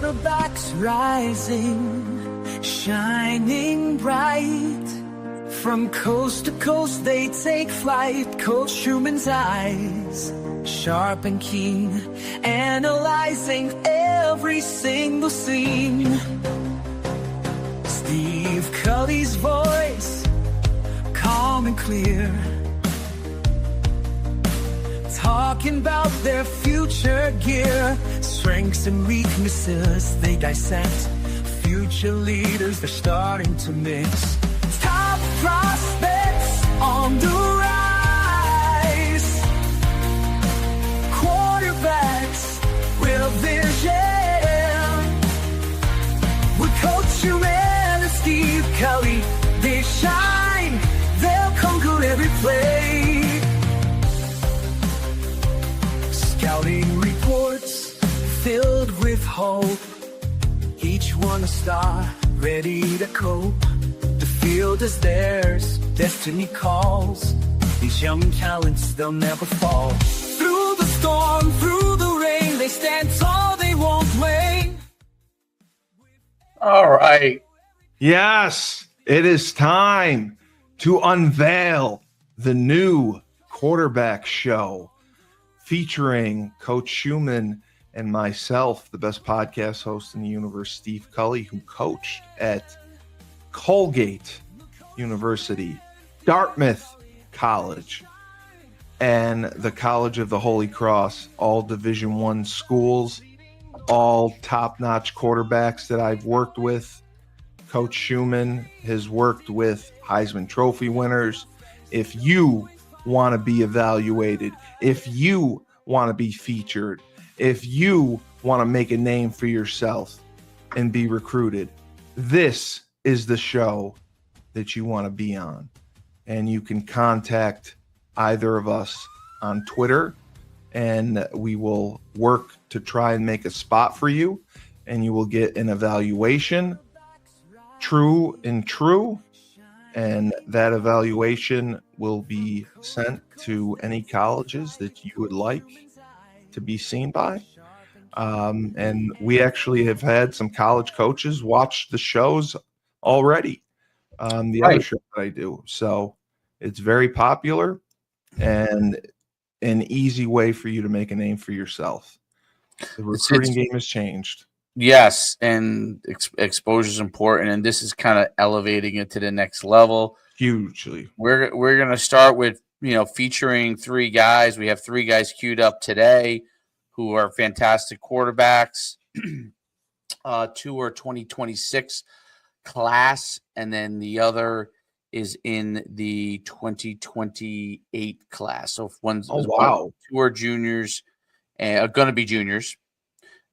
quarterbacks rising, shining bright. From coast to coast they take flight. Coach Schumann's eyes, sharp and keen, analyzing every single scene. Steve Culley's voice, calm and clear, talking about their future gear. Strengths and weaknesses they dissect. Future leaders they're starting to mix. Top prospects on the rise. Quarterbacks with vision. With Coach Schumann and Steve Culley, they shine. They'll conquer every play. Scouting reports filled with hope. Each one a star, ready to cope. The field is theirs, destiny calls. These young talents, they'll never fall. Through the storm, through the rain, they stand tall, they won't wane. All right. Yes, it is time to unveil the new quarterback show featuring Coach Schumann and myself, the best podcast host in the universe, Steve Culley, who coached at Colgate University, Dartmouth College, and the College of the Holy Cross, all Division I schools, all top-notch quarterbacks that I've worked with. Coach Schumann has worked with Heisman Trophy winners. If you want to be evaluated, if you want to be featured, if you want to make a name for yourself and be recruited, this is the show that you want to be on. And you can contact either of us on Twitter, and we will work to try and make a spot for you, and you will get an evaluation, true, and that evaluation will be sent to any colleges that you would like to be seen by. And we actually have had some college coaches watch the shows already, other show that I do. So it's very popular and an easy way for you to make a name for yourself. The recruiting game has changed. Yes, and exposure is important, and this is kind of elevating it to the next level. Hugely. We're going to start with, featuring three guys. We have three guys queued up today who are fantastic quarterbacks. Two are 2026 class, and then the other is in the 2028 class. So if two are juniors and going to be juniors.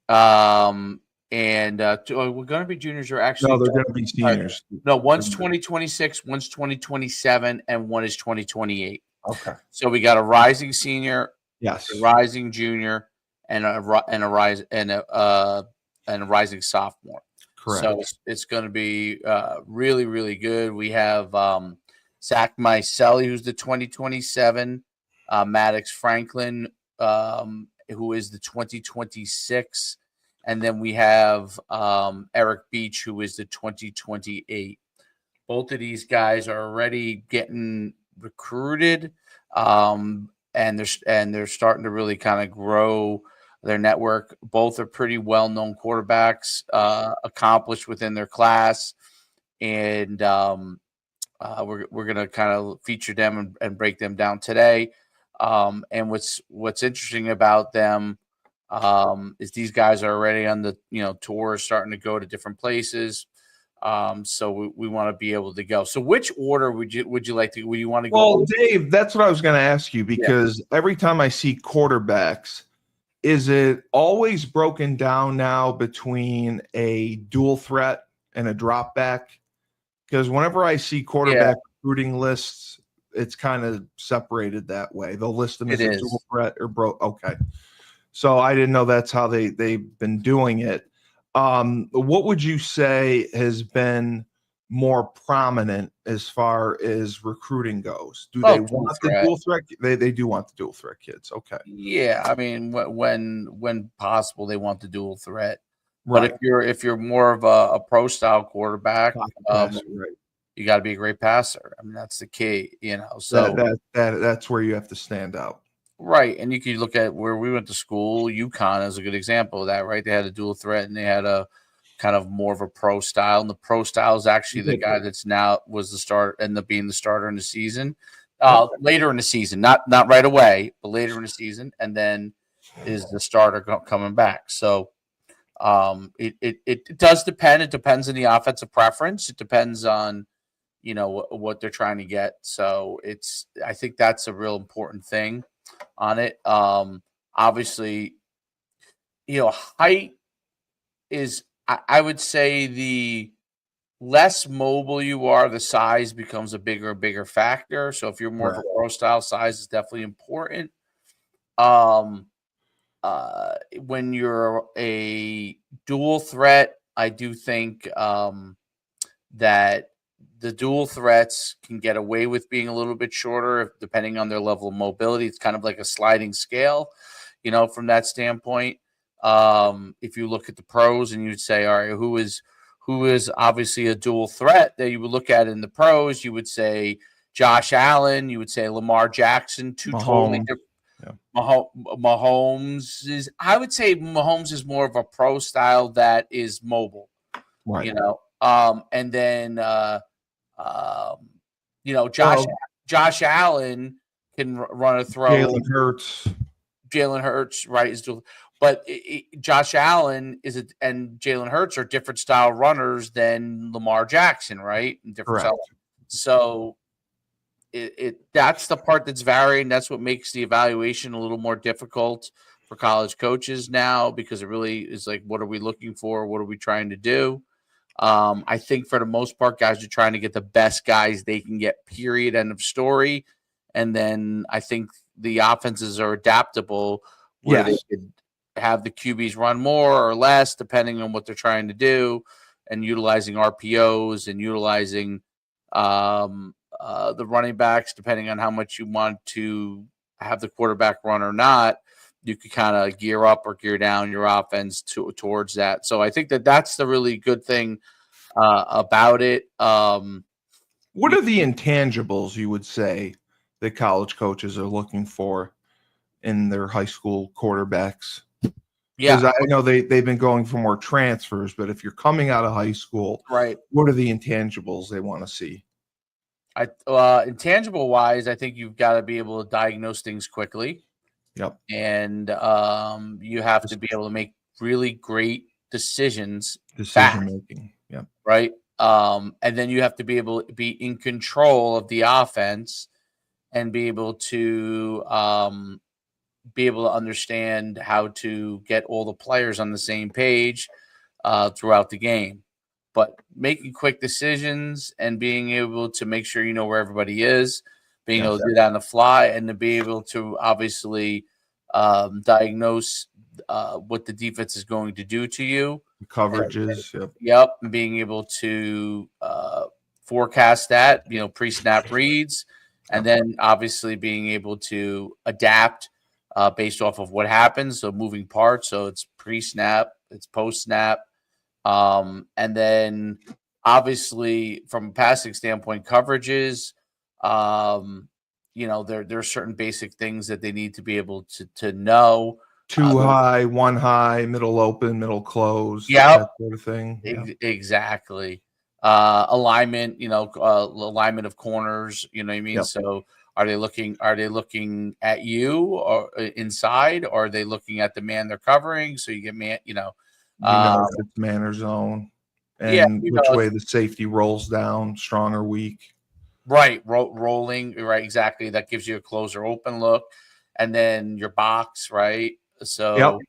We're going to be juniors are actually no, they're going to be seniors. No, one's 2026, one's 2027, and one is 2028. Okay. So we got a rising senior, yes, a rising junior, and a rising sophomore. Correct. So it's going to be really, really good. We have Zach Myelli, who's the 2027, Maddox Franklin, who is the 2026. And then we have Eric Beach, who is the 2028. Both of these guys are already getting recruited, and they're starting to really kind of grow their network. Both are pretty well-known quarterbacks, accomplished within their class, and we're going to kind of feature them and break them down today. And what's interesting about them is these guys are already on the tour, starting to go to different places. So we want to be able to go. So which order would you like to? Would you want to go? Well, Dave, that's what I was going to ask you, because every time I see quarterbacks, is it always broken down now between a dual threat and a drop back? Because whenever I see quarterback recruiting lists, it's kind of separated that way. They'll list them as a dual threat or okay. So I didn't know that's how they've been doing it. What would you say has been more prominent as far as recruiting goes? Do they want the dual threat? They do want the dual threat kids. Okay. Yeah, I mean, when possible, they want the dual threat. But Right. if you're more of a pro style quarterback, Pocket passer, right. you got to be a great passer. I mean, that's the key, That So that that's where you have to stand out. right, and you could look at where we went to school. UConn is a good example of that, right? They had a dual threat, and they had a kind of more of a pro style. And the pro style is actually the guy that's now was the start, end up being the starter in the season, later in the season, not right away, but later in the season, and then is the starter coming back. So it does depend. It depends on the offensive preference. It depends on what they're trying to get. So I think that's a real important thing on it. Obviously, height is I would say the less mobile you are, the size becomes a bigger and bigger factor. So if you're more of a pro style, size is definitely important. Um, when you're a dual threat, I do think that the dual threats can get away with being a little bit shorter depending on their level of mobility. It's kind of like a sliding scale, from that standpoint. If you look at the pros and you'd say, all right, who is obviously a dual threat that you would look at in the pros, you would say Josh Allen, you would say Lamar Jackson, two totally different. Yeah. Mahomes is, I would say Mahomes is more of a pro style that is mobile, Right. And then Josh Allen can run a throw. Jalen Hurts, right? But Josh Allen and Jalen Hurts are different style runners than Lamar Jackson, right? And different style. So that's the part that's varying. That's what makes the evaluation a little more difficult for college coaches now, because it really is like, what are we looking for? What are we trying to do? I think for the most part, guys are trying to get the best guys they can get, period, end of story. And then I think the offenses are adaptable where they could have the QBs run more or less depending on what they're trying to do, and utilizing RPOs and utilizing the running backs depending on how much you want to have the quarterback run or not. You could kind of gear up or gear down your offense towards that. So I think that's the really good thing about it. What are the intangibles you would say that college coaches are looking for in their high school quarterbacks? Because I know they've been going for more transfers, but if you're coming out of high school, right, what are the intangibles they want to see? Intangible wise, I think you've got to be able to diagnose things quickly. Yep. And you have to be able to make really great decision making. Yeah. Right. And then you have to be able to be in control of the offense and be able to understand how to get all the players on the same page throughout the game. But making quick decisions and being able to make sure you know where everybody is, being able to do that on the fly, and to be able to obviously diagnose what the defense is going to do to you. Coverages. And being able to forecast that, pre-snap reads, and then obviously being able to adapt based off of what happens. So moving parts. So it's pre-snap, it's post-snap. And then obviously from a passing standpoint, coverages, there are certain basic things that they need to be able to know. Two high, one high, middle open, middle closed, that sort of thing. Exactly. Alignment, alignment of corners, you know what I mean? So are they looking at you or inside, or are they looking at the man they're covering? So you get man, if it's man or zone, and which way the safety rolls down, strong or weak. Right. Rolling. Right. Exactly. That gives you a closer open look. And then your box, right? So,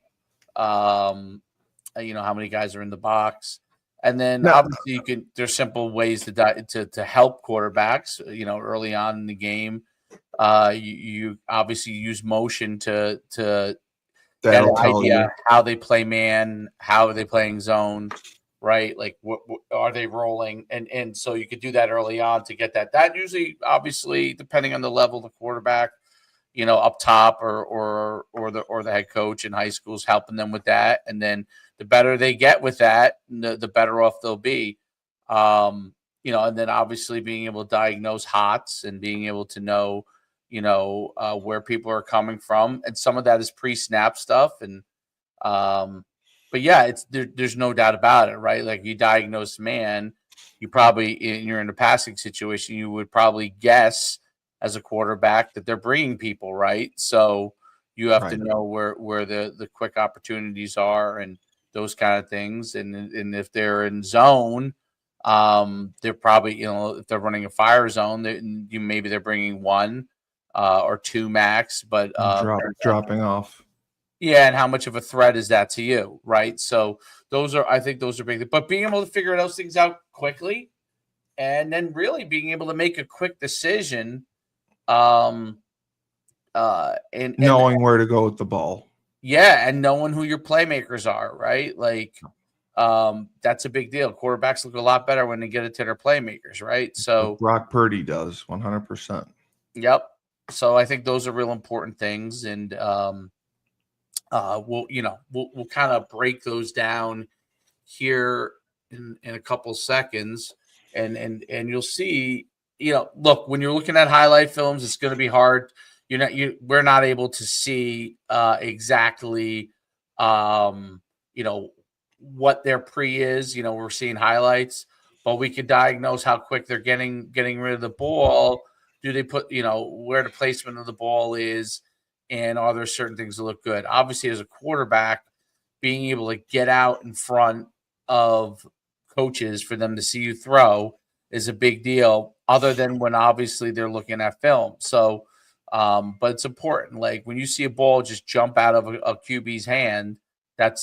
how many guys are in the box? And then obviously there's simple ways to help quarterbacks, early on in the game. You obviously use motion to get an idea how they play man, how are they playing zone, right? Like what are they rolling? And so you could do that early on to get that. That usually, obviously, depending on the level of the quarterback, up top or the head coach in high schools helping them with that. And then the better they get with that, the better off they'll be. And then obviously being able to diagnose HOTS and being able to know, where people are coming from. And some of that is pre-snap stuff. And, but yeah, there's no doubt about it, right? Like you diagnose man, you're in a passing situation, you would probably guess as a quarterback that they're bringing people, right? So you have to know where the quick opportunities are and those kind of things. And if they're in zone, they're probably, if they're running a fire zone, maybe they're bringing one or two max, but dropping off. Yeah, and how much of a threat is that to you, right? So I think those are big. But being able to figure those things out quickly, and then really being able to make a quick decision, and knowing where to go with the ball. Yeah, and knowing who your playmakers are, right? Like, that's a big deal. Quarterbacks look a lot better when they get it to their playmakers, right? So Brock Purdy does 100%. Yep. So I think those are real important things, and we'll kind of break those down here in a couple seconds, and you'll see. Look, when you're looking at highlight films, it's going to be hard. We're not able to see exactly, what their pre is. We're seeing highlights, but we can diagnose how quick they're getting rid of the ball. Do they put, where the placement of the ball is, and are there certain things that look good? Obviously, as a quarterback, being able to get out in front of coaches for them to see you throw is a big deal, other than when obviously they're looking at film. So, but it's important. Like when you see a ball just jump out of a QB's hand, that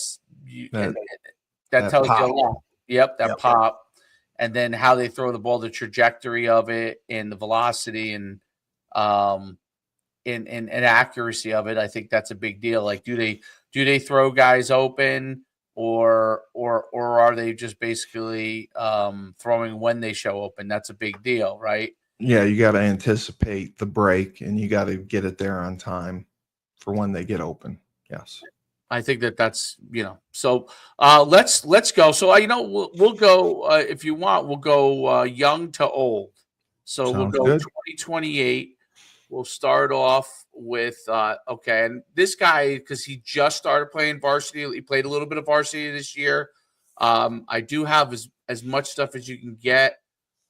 tells pop. you a lot. Yep, pop. And then how they throw the ball, the trajectory of it, and the velocity, and accuracy of it. I think that's a big deal. Like, do they throw guys open, or are they just basically throwing when they show open? That's a big deal, right? Yeah, you got to anticipate the break, and you got to get it there on time for when they get open. Yes. I think that's, so let's go. So, we'll go, if you want, we'll go young to old. So Sounds we'll go good. 2028. We'll start off with, okay. And this guy, because he just started playing varsity, he played a little bit of varsity this year. I do have as much stuff as you can get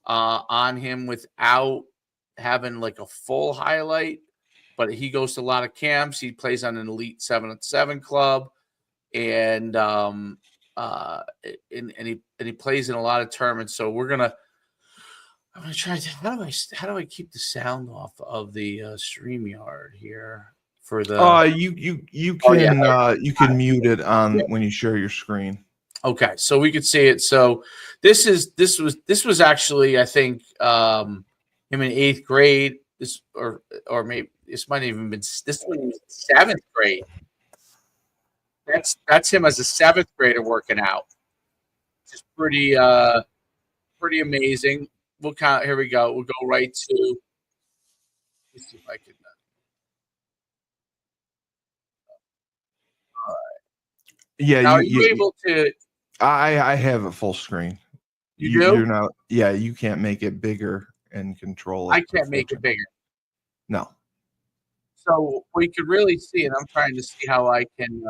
on him without having like a full highlight. But he goes to a lot of camps. He plays on an elite 7-on-7 club, and he plays in a lot of tournaments. So I'm gonna try to, how do I keep the sound off of the StreamYard here for the you can mute it on when you share your screen. Okay, so we could see it. So this was actually, I think, him in 8th grade. This or maybe this might have even been this one was 7th grade. That's him as a 7th grader working out. Just pretty amazing. We'll count. Here we go. We'll go right to. Let's see if I can. All right. Yeah, now, are you able to? I have a full screen. You do? You're not. Yeah, you can't make it bigger and control it. I can't make it bigger. No. So we could really see it. I'm trying to see how I can.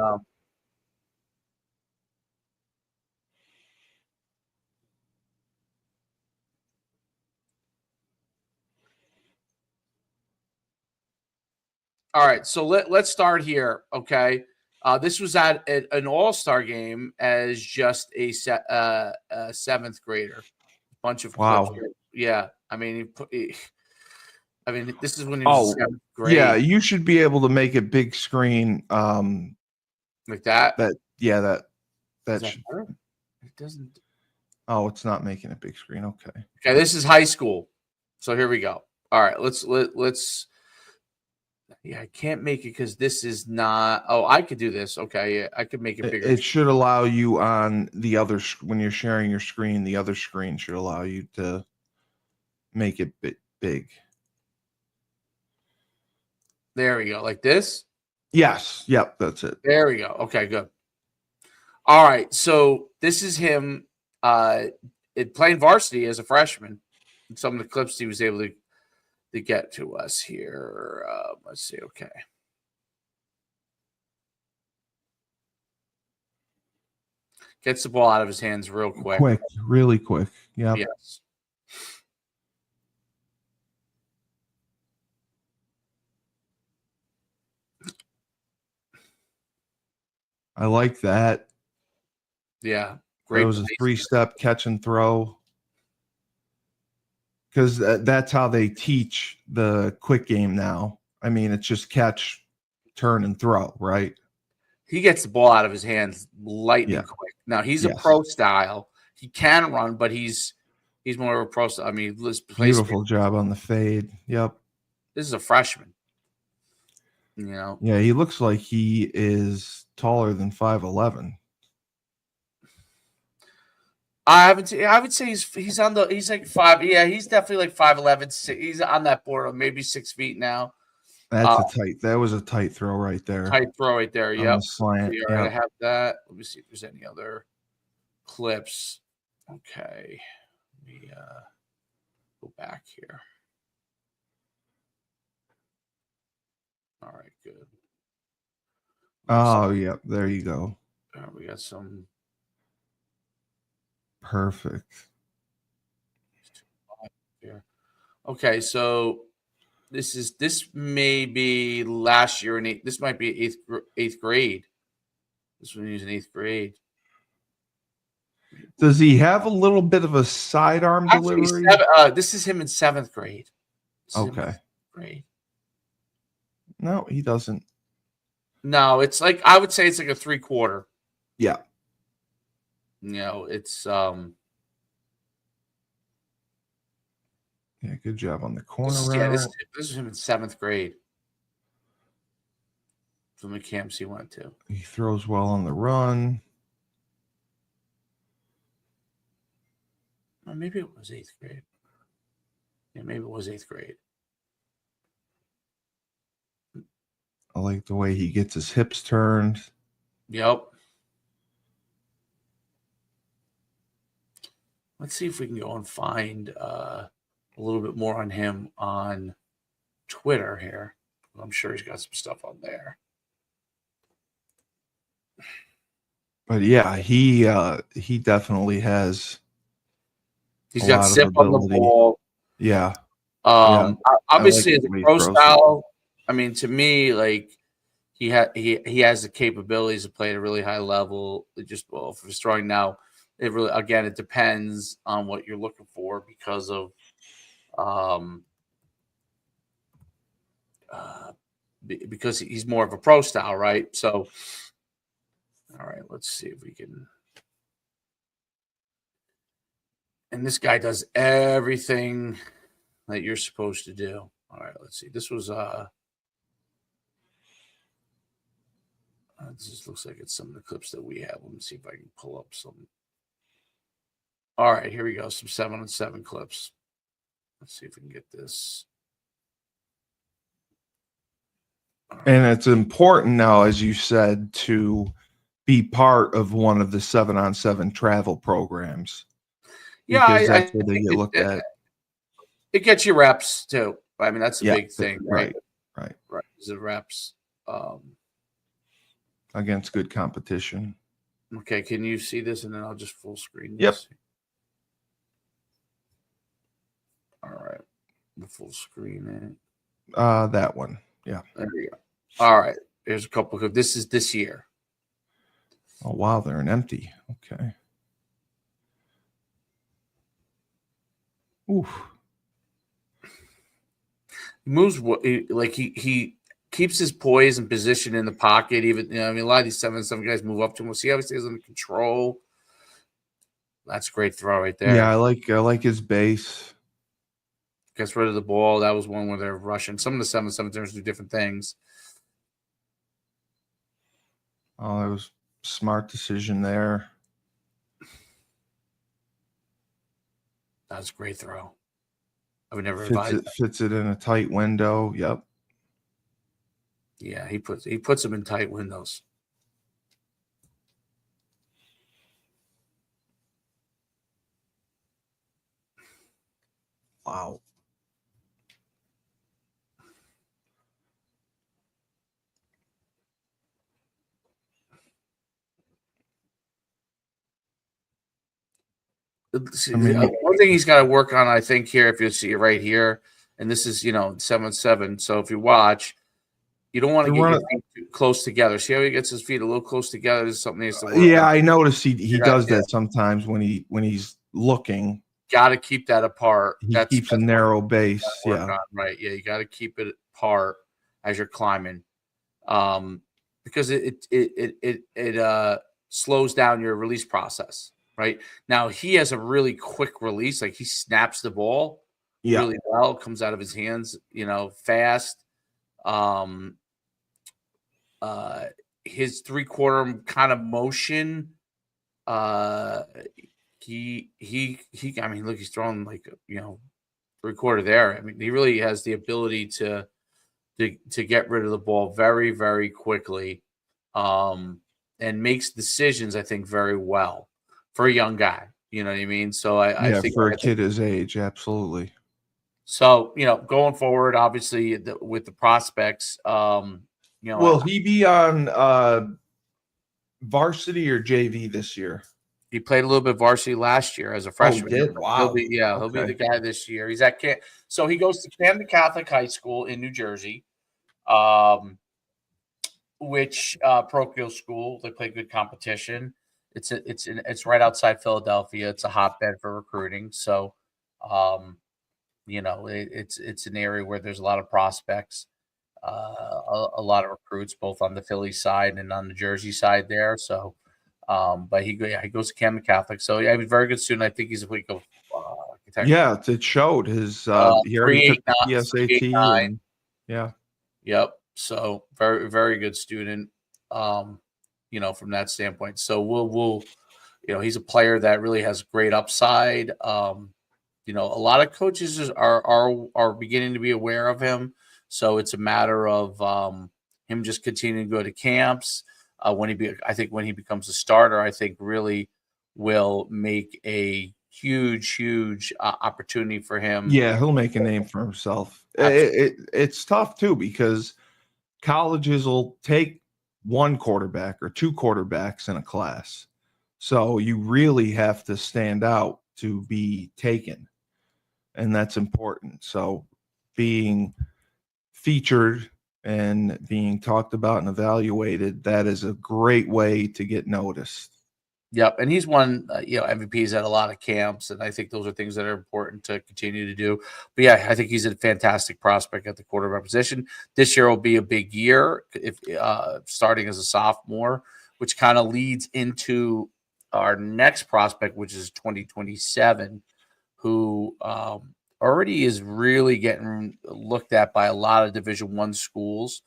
All right, so let's start here. Okay, this was at an all-star game as just a 7th grader. Bunch of wow. clips. Yeah, I mean, this is when he was 7th grade. Yeah, you should be able to make it big screen. Like that. That should. It doesn't. Oh, it's not making a big screen. Okay. Okay, this is high school. So here we go. All right, let's. Yeah, I can't make it because this is not. Oh, I could do this. Okay, yeah, I could make it bigger. It should allow you on the other when you're sharing your screen. The other screen should allow you to make it big. There we go. Like this? Yes. Yep. That's it. There we go. Okay, good. All right. So this is him playing varsity as a freshman. Some of the clips he was able to get to us here. Let's see. Okay. Gets the ball out of his hands real quick. Really quick. Yep. Yes. I like that. Yeah. Great. That was a 3-step catch and throw. Because that's how they teach the quick game now. I mean, it's just catch, turn, and throw, right? He gets the ball out of his hands lightning quick. Now he's a pro style. He can run, but he's more of a pro style. I mean, beautiful job on the fade. Yep. This is a freshman. You know. Yeah, he looks like he is taller than 5'11". I would say he's like 5. Yeah, he's definitely like 5'11". He's on that border, maybe 6 feet now. That was a tight throw right there. Tight throw right there. Yep. The slant. All right, I have that. Let me see if there's any other clips. Okay. Let me go back here. All right, good. Oh, yeah. There you go. We got some. Perfect. Okay, so this may be last year in this might be eighth grade. This one he's in 8th grade. Does he have a little bit of a sidearm delivery? This is him in 7th grade. Okay. Grade. No, he doesn't. No, it's like I would say it's like a 3/4. Yeah. You know, it's yeah, good job on the corner. This is him in 7th grade. From the camps he went to. He throws well on the run. Or maybe it was 8th grade. Yeah, maybe it was 8th grade. I like the way he gets his hips turned. Yep. Let's see if we can go and find a little bit more on him on Twitter here. I'm sure he's got some stuff on there. But yeah, he definitely has. He's got zip on the ball. Yeah. Obviously, as a pro style, I mean, to me, like he has the capabilities to play at a really high level. For throwing now, it depends on what you're looking for because of because he's more of a pro style, right? So, all right, let's see if we can. And this guy does everything that you're supposed to do. All right, let's see. This was this just looks like it's some of the clips that we have. Let me see if I can pull up some. All right, here we go. Some 7-on-7 clips. Let's see if we can get this. And it's important now, as you said, to be part of one of the 7-on-7 travel programs. Yeah, that's where they get looked at. It gets you reps too. I mean, that's a big thing, right? Right. The reps against good competition. Okay, can you see this? And then I'll just full screen this. Yep. All right, the full screen it. That one. Yeah. There we go. All right. There's a couple of this is this year. Oh wow, they're an empty. Okay. Oof. He moves like he keeps his poise and position in the pocket. Even I mean, a lot of these 7-on-7 guys move up to him. We'll see how he stays under control. That's a great throw right there. Yeah, I like his base. Gets rid of the ball. That was one where they're rushing. Some of the 7-on-7 do different things. Oh, it was a smart decision there. That's a great throw. I would never fits it in a tight window. Yep. Yeah, he puts them in tight windows. Wow. See, I mean, one thing he's got to work on, I think, here, if you see it right here, and this is 7-7. So if you watch, you don't want to get your feet too close together. See how he gets his feet a little close together? This is something he has to work on. I noticed he does that sometimes when he's looking. Got to keep that apart. He keeps a narrow base. Yeah. Right. Yeah. You got to keep it apart as you're climbing, because it slows down your release process. Right now, he has a really quick release. Like he snaps the ball really well, comes out of his hands, fast. His 3/4 kind of motion. He I mean, look, he's throwing like 3/4 there. I mean, he really has the ability to get rid of the ball very, very quickly, and makes decisions, I think, very well for a young guy. You know what I mean? So I think for a kid his age, absolutely. So going forward, obviously with the prospects, will he be on varsity or JV this year? He played a little bit varsity last year as a freshman. Oh, he did? Wow. He'll be the guy this year. He's at so he goes to Camden Catholic High School in New Jersey, which parochial school. They play good competition. It's right outside Philadelphia. It's a hotbed for recruiting. So, it's an area where there's a lot of prospects, a lot of recruits, both on the Philly side and on the Jersey side there. So. But he goes to Camden Catholic, so he's a very good student. I think he's a week of yeah, it showed his he already took the PSAT. Yep. So very, very good student. From that standpoint. So we'll he's a player that really has great upside. A lot of coaches are beginning to be aware of him. So it's a matter of him just continuing to go to camps. When he becomes a starter, I think really will make a huge opportunity for him. Yeah, he'll make a name for himself. It's tough too because colleges will take one quarterback or two quarterbacks in a class. So you really have to stand out to be taken. And that's important. So being featured and being talked about and evaluated, that is a great way to get noticed. Yep, and he's won MVPs at a lot of camps, and I think those are things that are important to continue to do. But yeah, I think he's a fantastic prospect at the quarterback position. This year will be a big year, if starting as a sophomore, which kind of leads into our next prospect, which is 2027, who already is really getting looked at by a lot of Division I schools.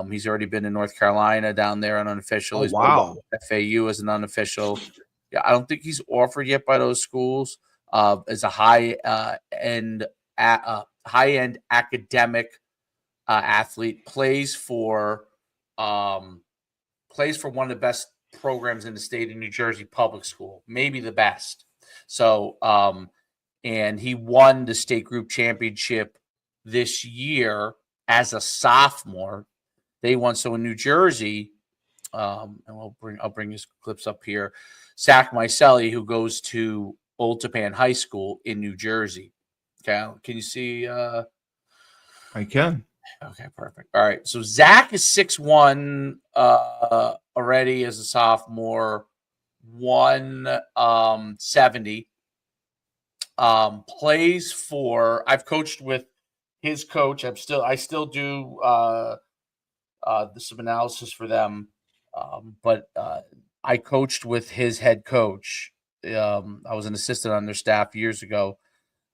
He's already been in North Carolina down there on unofficial. He's FAU as an unofficial. Yeah, I don't think he's offered yet by those schools as a high-end academic athlete. Plays for one of the best programs in the state of New Jersey, public school, maybe the best. So. And he won the state group championship this year as a sophomore. They won. So in New Jersey, and I'll bring his clips up here. Zach Myelli, who goes to Old Tappan High School in New Jersey. Okay, can you see? I can. Okay, perfect. All right. So Zach is 6'1" already as a sophomore, 170. Plays for. I've coached with his coach. I still do some analysis for them, but I coached with his head coach. I was an assistant on their staff years ago.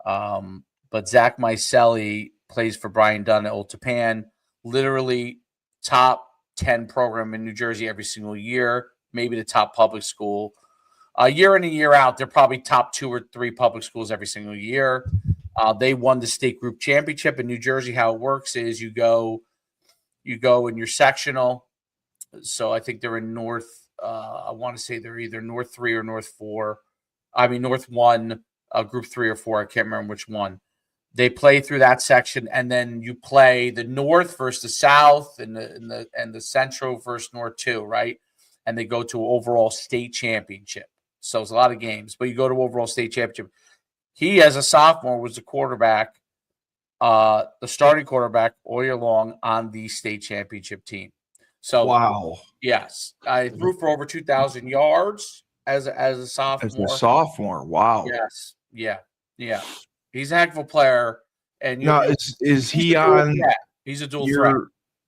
But Zach Myelli plays for Brian Dunn at Old Tappan. Literally top 10 program in New Jersey every single year. Maybe the top public school. Year in and year out, they're probably top 2 or 3 public schools every single year. They won the state group championship in New Jersey. How it works is you go You go in your sectional. So I think they're in North. I want to say they're either North 3 or North 4. I mean North 1, Group 3 or 4. I can't remember which one. They play through that section, and then you play the North versus the South, and the Central versus North 2, right? And they go to overall state championship. So it's a lot of games, but you go to overall state championship. He, as a sophomore, was the quarterback, the starting quarterback all year long on the state championship team. So wow. yes, I threw for over 2,000 yards as a sophomore. As a sophomore, wow. Yes, yeah. He's a heck of a player. And now, is he on? He's a dual threat.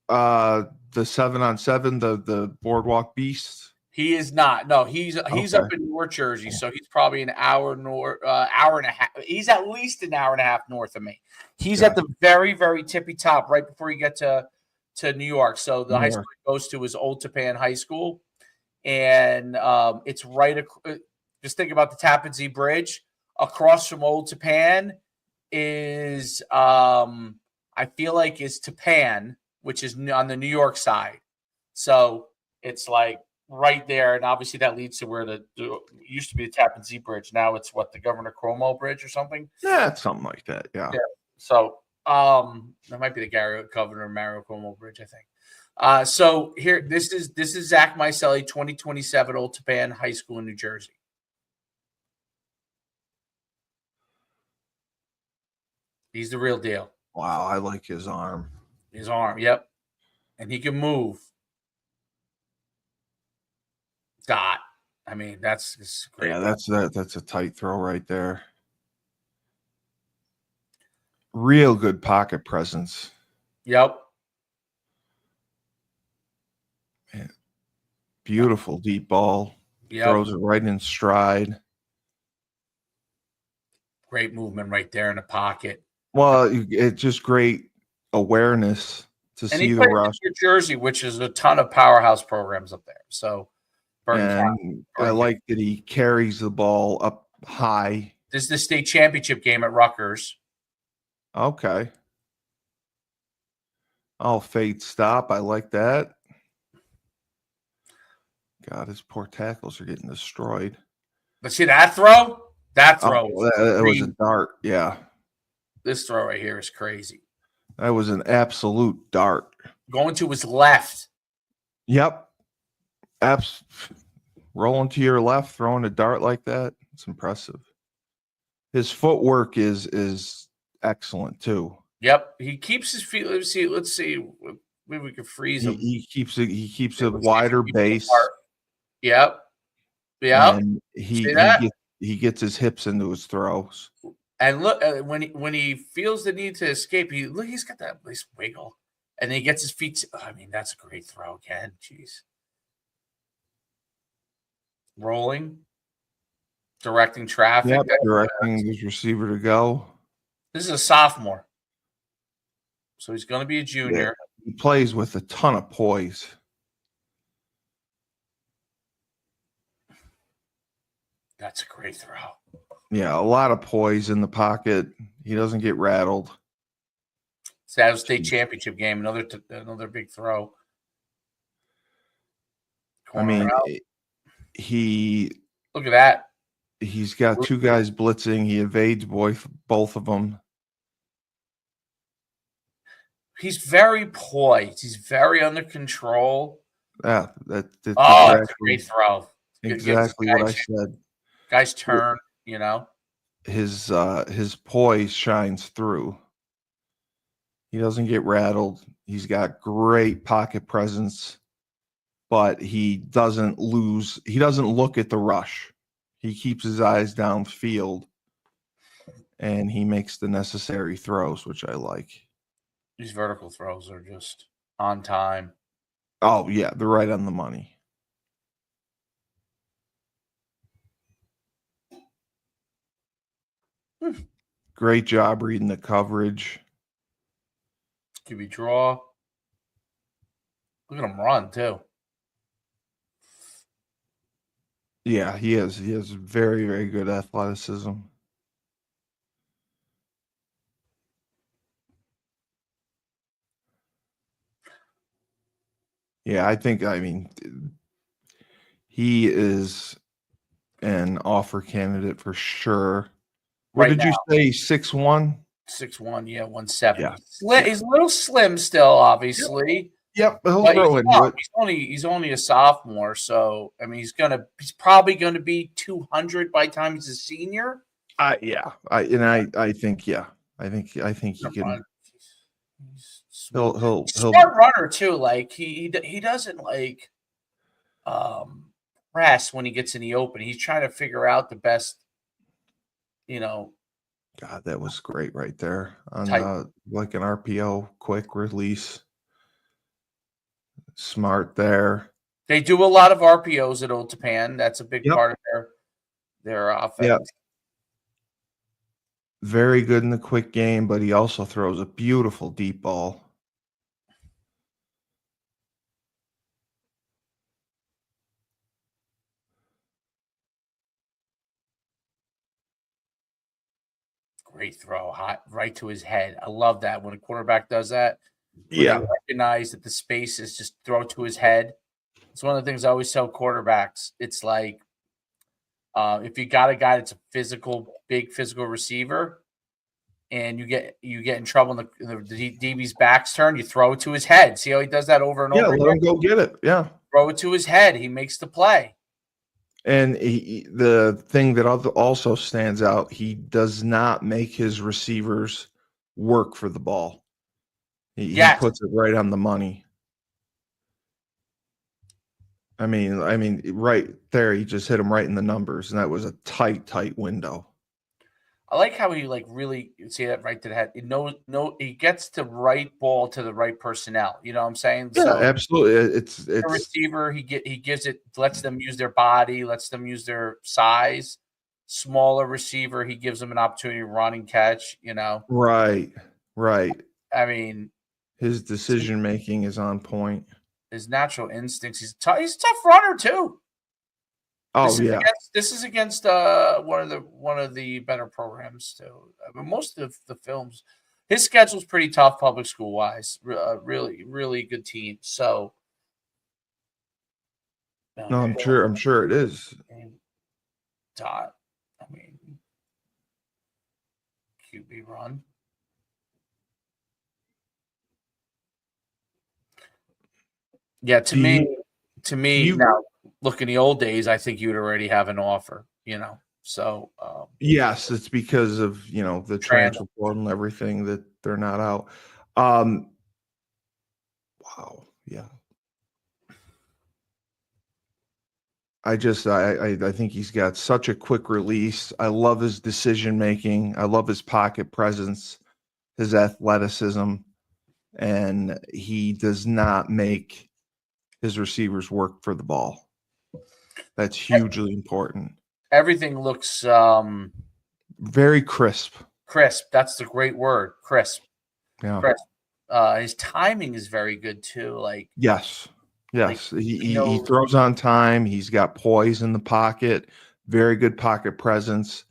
The 7-on-7, the Boardwalk Beast. He is not. No, he's Okay. up in North Jersey, so he's probably an hour hour and a half. He's at least an hour and a half north of me. He's at the very, very tippy top, right before you get to New York. So the high school he goes to is Old Tappan High School, and it's right. Just think about the Tappan Zee Bridge across from Old Tappan is I feel like is Tappan, which is on the New York side. So it's like right there, and obviously that leads to where the used to be the Tappan Zee Bridge. Now it's what, the Governor Cuomo Bridge or something? Yeah, it's something like that. Yeah. So that might be the Governor Mario Cuomo Bridge, I think. So here, this is Zach Myelli, 2027, Old Tappan High School in New Jersey. He's the real deal. Wow, I like his arm. His arm, yep, and he can move. Dot. I mean, that's great. Yeah, that's a tight throw right there. Real good pocket presence. Yep. Man, beautiful deep ball. Yep. Throws it right in stride. Great movement right there in the pocket. Well, it's just great awareness to see the rush. New Jersey, which is a ton of powerhouse programs up there. So, and I like that he carries the ball up high. This is the state championship game at Rutgers. Okay. Oh, fade stop. I like that. God, his poor tackles are getting destroyed. But see that throw? That throw. That was a dart. Yeah. This throw right here is crazy. That was an absolute dart. Going to his left. Yep. Rolling to your left, throwing a dart like that. It's impressive. His footwork is excellent too. Yep. He keeps his feet. Let's see. Maybe we can freeze him. He keeps a wider base. Yep. Yep. And he gets his hips into his throws. And look, when he feels the need to escape, he's got that nice wiggle, and then he gets his feet. I mean, that's a great throw again. Jeez. Rolling, directing traffic. Yep, directing his receiver to go. This is a sophomore, so he's going to be a junior. Yeah, he plays with a ton of poise. That's a great throw. Yeah, a lot of poise in the pocket. He doesn't get rattled. Saddle State Championship game, another big throw. Corner out. Look at that. He's got two guys blitzing. He evades both of them. He's very poised. He's very under control. Yeah, that's exactly, a great throw. Exactly what I said. Guys turn, His poise shines through. He doesn't get rattled. He's got great pocket presence, but he doesn't look at the rush. He keeps his eyes downfield, and he makes the necessary throws, which I like. These vertical throws are just on time. Oh, yeah, they're right on the money. Great job reading the coverage. QB draw. Look at him run, too. Yeah, he has very, very good athleticism. Yeah, I mean, he is an offer candidate for sure. What Right did you now. say? 6'1"? 6'1", yeah, 170. Yeah. Yeah. He's a little slim still, obviously. Yep, he'll But grow he's into young. it. He's only a sophomore, so I mean he's probably gonna be 200 by the time he's a senior. Yeah. I think he Never can. mind. He's smooth. He'll Smart runner too. Like he doesn't like um press when he gets in the open. He's trying to figure out the best, you know, God, that was great right there on type. like an RPO quick release. Smart there. They do a lot of RPOs at Old Japan. That's a big Yep. part of their offense. Yep. Very good in the quick game, but he also throws a beautiful deep ball. Great throw, hot right to his head. I love that when a quarterback does that. When Yeah. they recognize that the space is just throw to his head. It's one of the things I always tell quarterbacks. It's like if you got a guy that's a big physical receiver, and you get in trouble in the DB's back's turn, you throw it to his head. See how he does that over and Yeah, over let him again? go get it. Yeah. Throw it to his head. He makes the play. And the thing that also stands out, he does not make his receivers work for the ball. He Yes. puts it right on the money. I mean, right there, he just hit him right in the numbers, and that was a tight window. I like how he really see that right to the head. He gets the right ball to the right personnel. You know what I'm saying? Yeah, So absolutely. It's a receiver, he gives it, lets them use their body, lets them use their size. Smaller receiver, he gives them an opportunity to run and catch. right. I mean, His decision making is on point. his natural instincts. He's a tough runner too. Oh yeah. This is against one of the better programs too. I mean, most of the films, his schedule's pretty tough, public school wise. Really good team. So, No, I'm sure it is. Dot. I mean, QB run. Yeah, to me, now look, in the old days, I think you would already have an offer. So yes, it's because of the transfer portal and everything that they're not out. Wow, yeah. I think he's got such a quick release. I love his decision making. I love his pocket presence, his athleticism, and he does not make his receivers work for the ball. That's hugely important. Everything looks very crisp. Crisp. That's the great word. Crisp. Yeah. Crisp. His timing is very good too. Yes. He throws on time. He's got poise in the pocket. Very good pocket presence.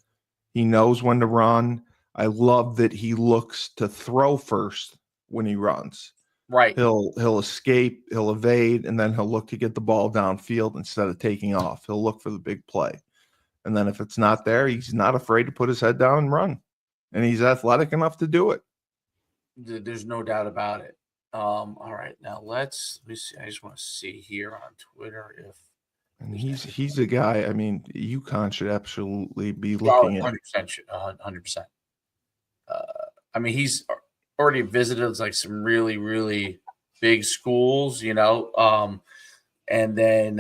He knows when to run. I love that he looks to throw first when he runs. Right. He'll escape, he'll evade, and then he'll look to get the ball downfield instead of taking off. He'll look for the big play. And then if it's not there, he's not afraid to put his head down and run. And he's athletic enough to do it. There's no doubt about it. All right, now let me see. I just want to see here on Twitter if. And he's a guy. I mean, UConn should absolutely be looking at. 100%. I mean, he's already visited some really, really big schools, and then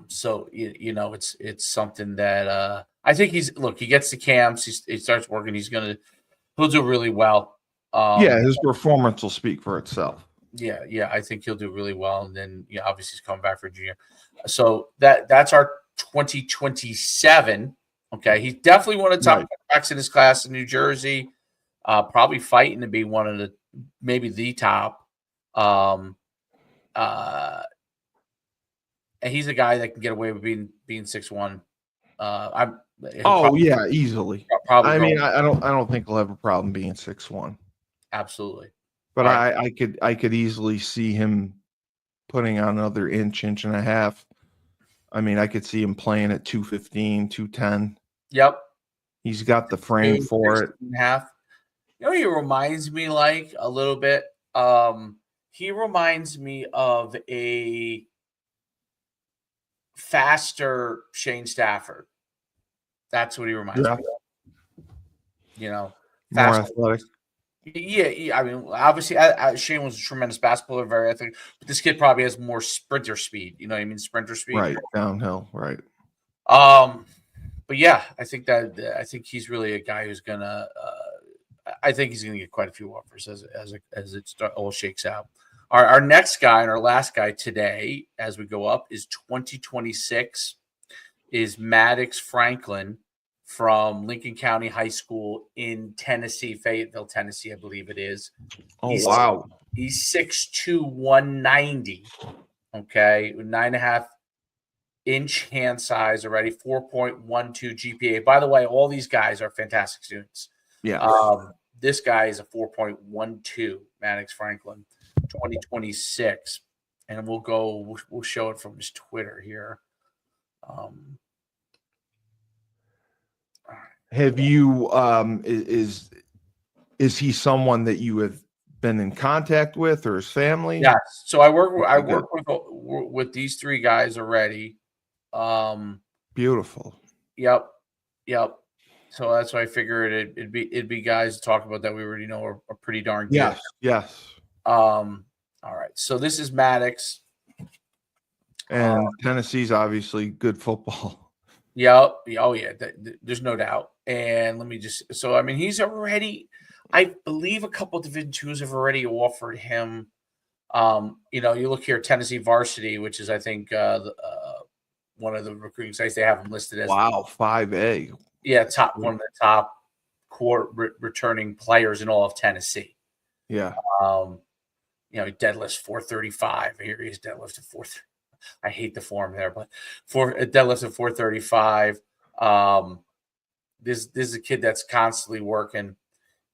so it's something that I think he gets to camps, he starts working, he'll do really well. His performance will speak for itself. Yeah, I think he'll do really well, and then obviously he's coming back for junior. So that's our 2027. Okay, he's definitely one of the top quarterbacks in his class in New Jersey. Probably fighting to be one of maybe the top. And he's a guy that can get away with being 6'1". Easily. Probably. I mean, I don't think he'll have a problem being 6'1". Absolutely. But Right. I could easily see him putting on another inch and a half. I mean, I could see him playing at 215, 210. Yep. He's got the frame for it. 16.5. You know, he reminds me like a little bit. He reminds me of a faster Shane Stafford. That's what he reminds Yeah, me of. You know, more faster. athletic. Yeah, I mean, obviously, Shane was a tremendous basketballer, very athletic, but this kid probably has more sprinter speed. You know what I mean? Sprinter speed. Right, downhill, right. Um, but yeah, I think he's really a guy who's gonna. I think he's gonna get quite a few offers as it all shakes out. Our next guy and our last guy today, as we go up, is 2026. Is Maddox Franklin from Lincoln County High School in Tennessee, Fayetteville, Tennessee, I believe it is. Oh, He's wow. He's 6'2", 190. Okay, 9.5-inch hand size already, 4.12 GPA. By the way, all these guys are fantastic students. Yeah. This guy is a 4.12, Maddox Franklin, 2026. And we'll show it from his Twitter here. Have you is he someone that you have been in contact with, or his family? Yes. So I work good. with these three guys already. Beautiful. Yep. So that's why I figured it'd be guys to talk about that we already know are pretty darn good. Yes. All right. So this is Maddox. And Tennessee's obviously good football. Yep. Oh yeah. There's no doubt. And let me just. So I mean, he's already. I believe a couple of Division twos have already offered him. You know, you look here, Tennessee Varsity, which is I think one of the recruiting sites. They have him listed as 5A. Yeah, one of the top core returning players in all of Tennessee. Yeah. You know, he deadlifts 435. Here he is deadlifted 4. I hate the form there, but deadlifts at 435. This is a kid that's constantly working,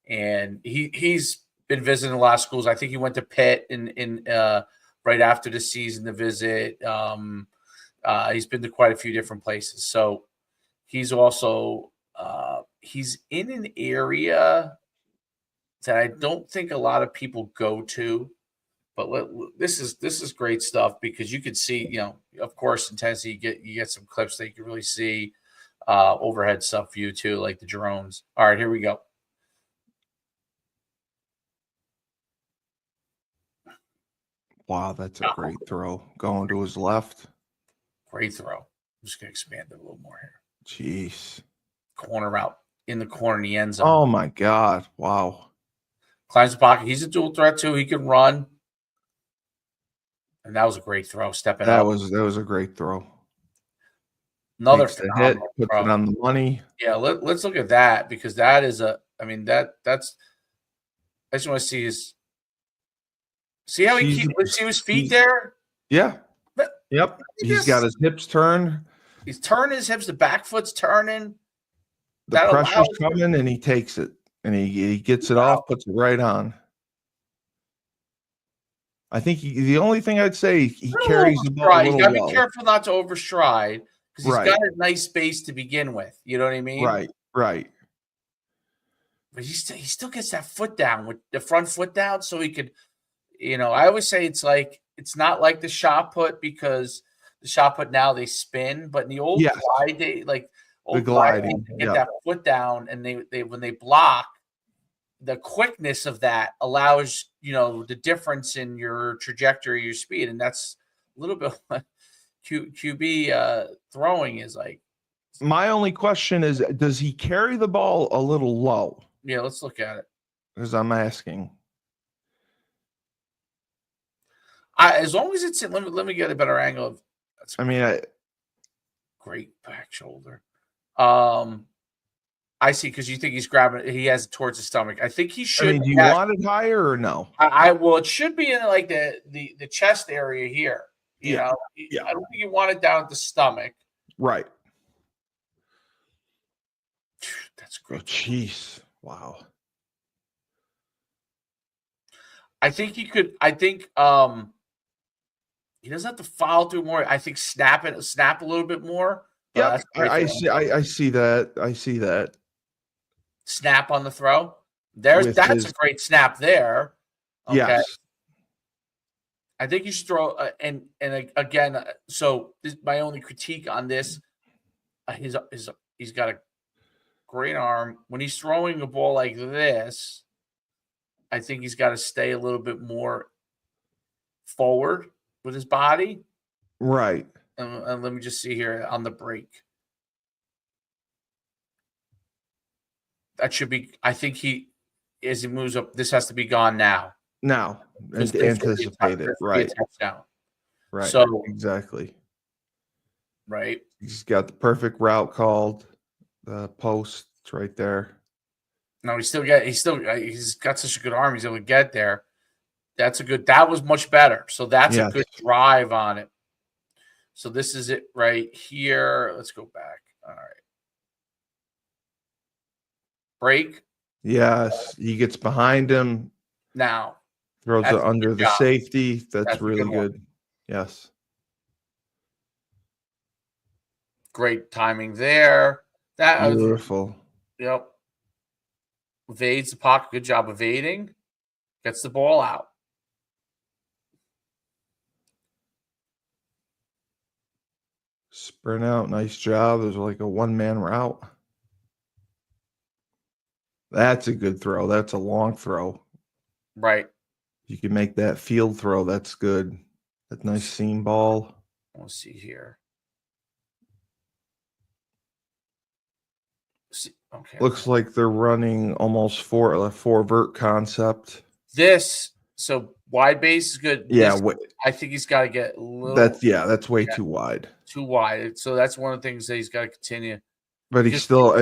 and he's been visiting a lot of schools. I think he went to Pitt in right after the season to visit. He's been to quite a few different places. So he's also he's in an area that I don't think a lot of people go to. But this is great stuff because you could see, you know, of course, in Tennessee, you get some clips that you can really see overhead stuff view too, like the drones. All right, here we go. Wow, that's a great throw. Going to his left. Great throw. I'm just gonna expand it a little more here. Jeez. Corner route in the corner in the end zone. Oh my God. Wow. Climbs the pocket. He's a dual threat too. He can run. And that was a great throw. Stepping That up. was a great throw. Another Takes the hit, puts throw. it on the money. Yeah, let's look at that because that is that's I just want to see his see how he keeps see his feet there? Yeah. Yep. He's got his hips turned. He's turning his hips, the back foot's turning. The pressure's coming and he takes it. And he gets it off, puts it right on. I think the only thing I'd say, he carries the ball a little You got to low. be careful not to overstride because he's got a nice base to begin with. You know what I mean? Right. But he still gets that foot down with the front foot down, so he could. You know, I always say it's not like the shot put because the shot put now they spin, but in the old glide day, like old gliding, get that foot down, and they when they block, the quickness of that allows, you know, the difference in your trajectory, your speed. And that's a little bit what QB throwing is like. My only question is, does he carry the ball a little low? Yeah, let's look at it. Because I'm asking. As long as it's in, let me get a better angle of. Great back shoulder. I see, because you think he's grabbing it. He has it towards the stomach. I think he should. Do you want it higher or no? Well, it should be in like the chest area here. You know, I don't think you want it down at the stomach. Right. That's great. Oh, jeez. Wow. I think he could. I think he doesn't have to follow through more. I think snap a little bit more. Yep, That's what I think. see. I see that. I see that Snap on the throw. with That's a his great snap there. Okay. yes, I think you should throw again. So my only critique on this, he's got a great arm. When he's throwing a ball like this, I think he's got to stay a little bit more forward with his body. right. And let me just see here on the break. That should be. I think as he moves up, this has to be gone now. Now, Because anticipate it, right? Touchdown. Right. So exactly. right. He's got the perfect route called. The post right there. No, he's got such a good arm. He's able to get there. That was much better. So that's a good drive on it. So this is it right here. Let's go back. All right. Break. Yes, he gets behind him. Now. Throws it under the safety. That's really good. Yes. Great timing there. That beautiful. Yep. Evades the pocket. Good job evading. Gets the ball out. Sprint out. Nice job. There's like a one-man route. That's a good throw. That's a long throw. Right. You can make that field throw. That's good. That nice seam ball. Let's see here. Okay. Looks like they're running almost four vert concept. So wide base is good. Yeah, I think he's got to get a little. That's way too wide. Too wide. So that's one of the things that he's got to continue. But he still